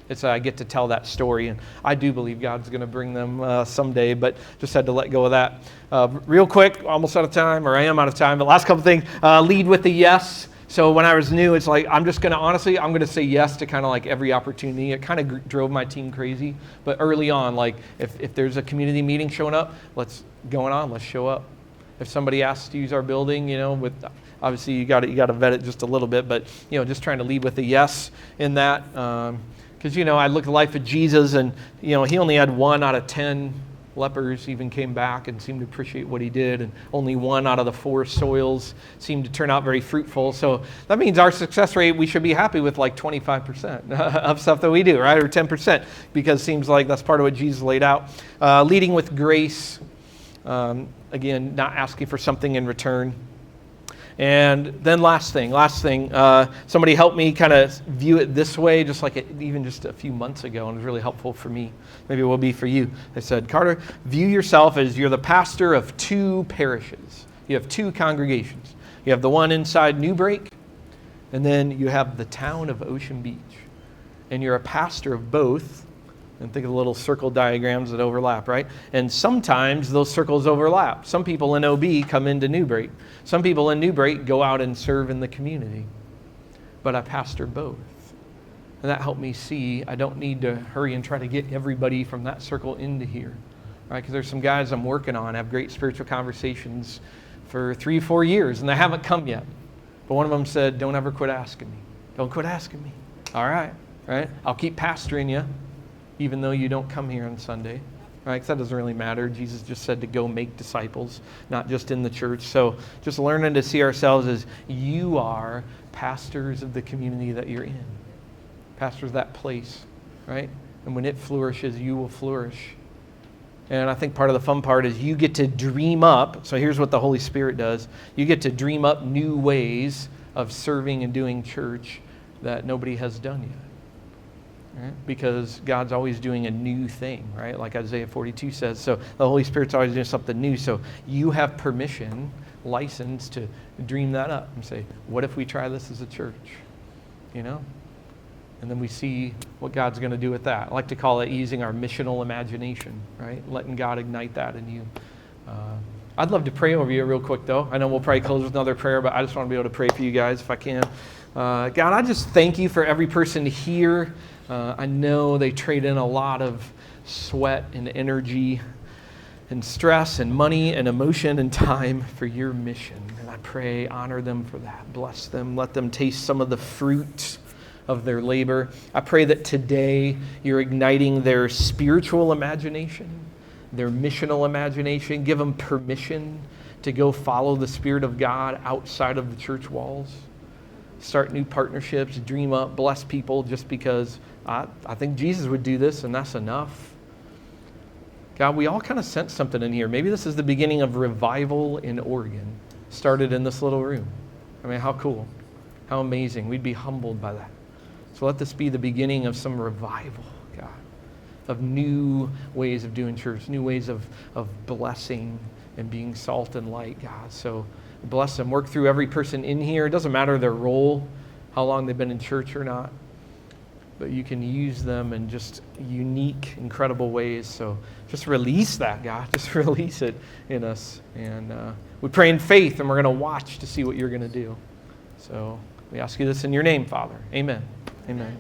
It's I get to tell that story, and I do believe God's going to bring them someday, but just had to let go of that. Real quick, almost out of time, or I am out of time, but last couple things, lead with a yes. So when I was new, it's like, I'm going to say yes to kind of like every opportunity. It kind of drove my team crazy. But early on, like if there's a community meeting showing up, let's show up. If somebody asks to use our building, with obviously you got to vet it just a little bit, but just trying to lead with a yes in that. Because I look at the life of Jesus, and he only had 1 out of 10 lepers even came back and seemed to appreciate what he did, and only 1 out of the 4 soils seemed to turn out very fruitful. So that means our success rate, we should be happy with like 25% of stuff that we do, right? Or 10%, because it seems like that's part of what Jesus laid out. Leading with grace, again, not asking for something in return. And then last thing, somebody helped me kind of view it this way, just like even just a few months ago, and it was really helpful for me. Maybe it will be for you. They said, Carter, view yourself as you're the pastor of 2 parishes. You have 2 congregations. You have the one inside Newbreak, and then you have the town of Ocean Beach. And you're a pastor of both. And think of the little circle diagrams that overlap, right? And sometimes those circles overlap. Some people in OB come into Newbreak. Some people in Newbreak go out and serve in the community. But I pastor both. And that helped me see I don't need to hurry and try to get everybody from that circle into here, right? Because there's some guys I'm working on, have great spiritual conversations for 3-4 years, and they haven't come yet. But one of them said, don't ever quit asking me. Don't quit asking me. All right? I'll keep pastoring you, even though you don't come here on Sunday, right? Because that doesn't really matter. Jesus just said to go make disciples, not just in the church. So just learning to see ourselves as you are pastors of the community that you're in. Pastors of that place, right? And when it flourishes, you will flourish. And I think part of the fun part is you get to dream up. So here's what the Holy Spirit does. You get to dream up new ways of serving and doing church that nobody has done yet. Right? Because God's always doing a new thing, right? Like Isaiah 42 says. So the Holy Spirit's always doing something new. So you have permission, license to dream that up and say, what if we try this as a church? And then we see what God's going to do with that. I like to call it using our missional imagination, right? Letting God ignite that in you. I'd love to pray over you real quick, though. I know we'll probably close with another prayer, but I just want to be able to pray for you guys if I can. God, I just thank you for every person here. I know they trade in a lot of sweat and energy and stress and money and emotion and time for your mission. And I pray, honor them for that. Bless them. Let them taste some of the fruit of their labor. I pray that today you're igniting their spiritual imagination, their missional imagination. Give them permission to go follow the Spirit of God outside of the church walls. Start new partnerships, dream up, bless people just because I think Jesus would do this and that's enough. God, we all kind of sense something in here. Maybe this is the beginning of revival in Oregon, started in this little room. I mean, how cool, how amazing. We'd be humbled by that. So let this be the beginning of some revival, God, of new ways of doing church, new ways of blessing and being salt and light, God. So bless them. Work through every person in here. It doesn't matter their role, how long they've been in church or not, but you can use them in just unique, incredible ways. So just release that, God. Just release it in us. And we pray in faith, and we're going to watch to see what you're going to do. So we ask you this in your name, Father. Amen. Amen.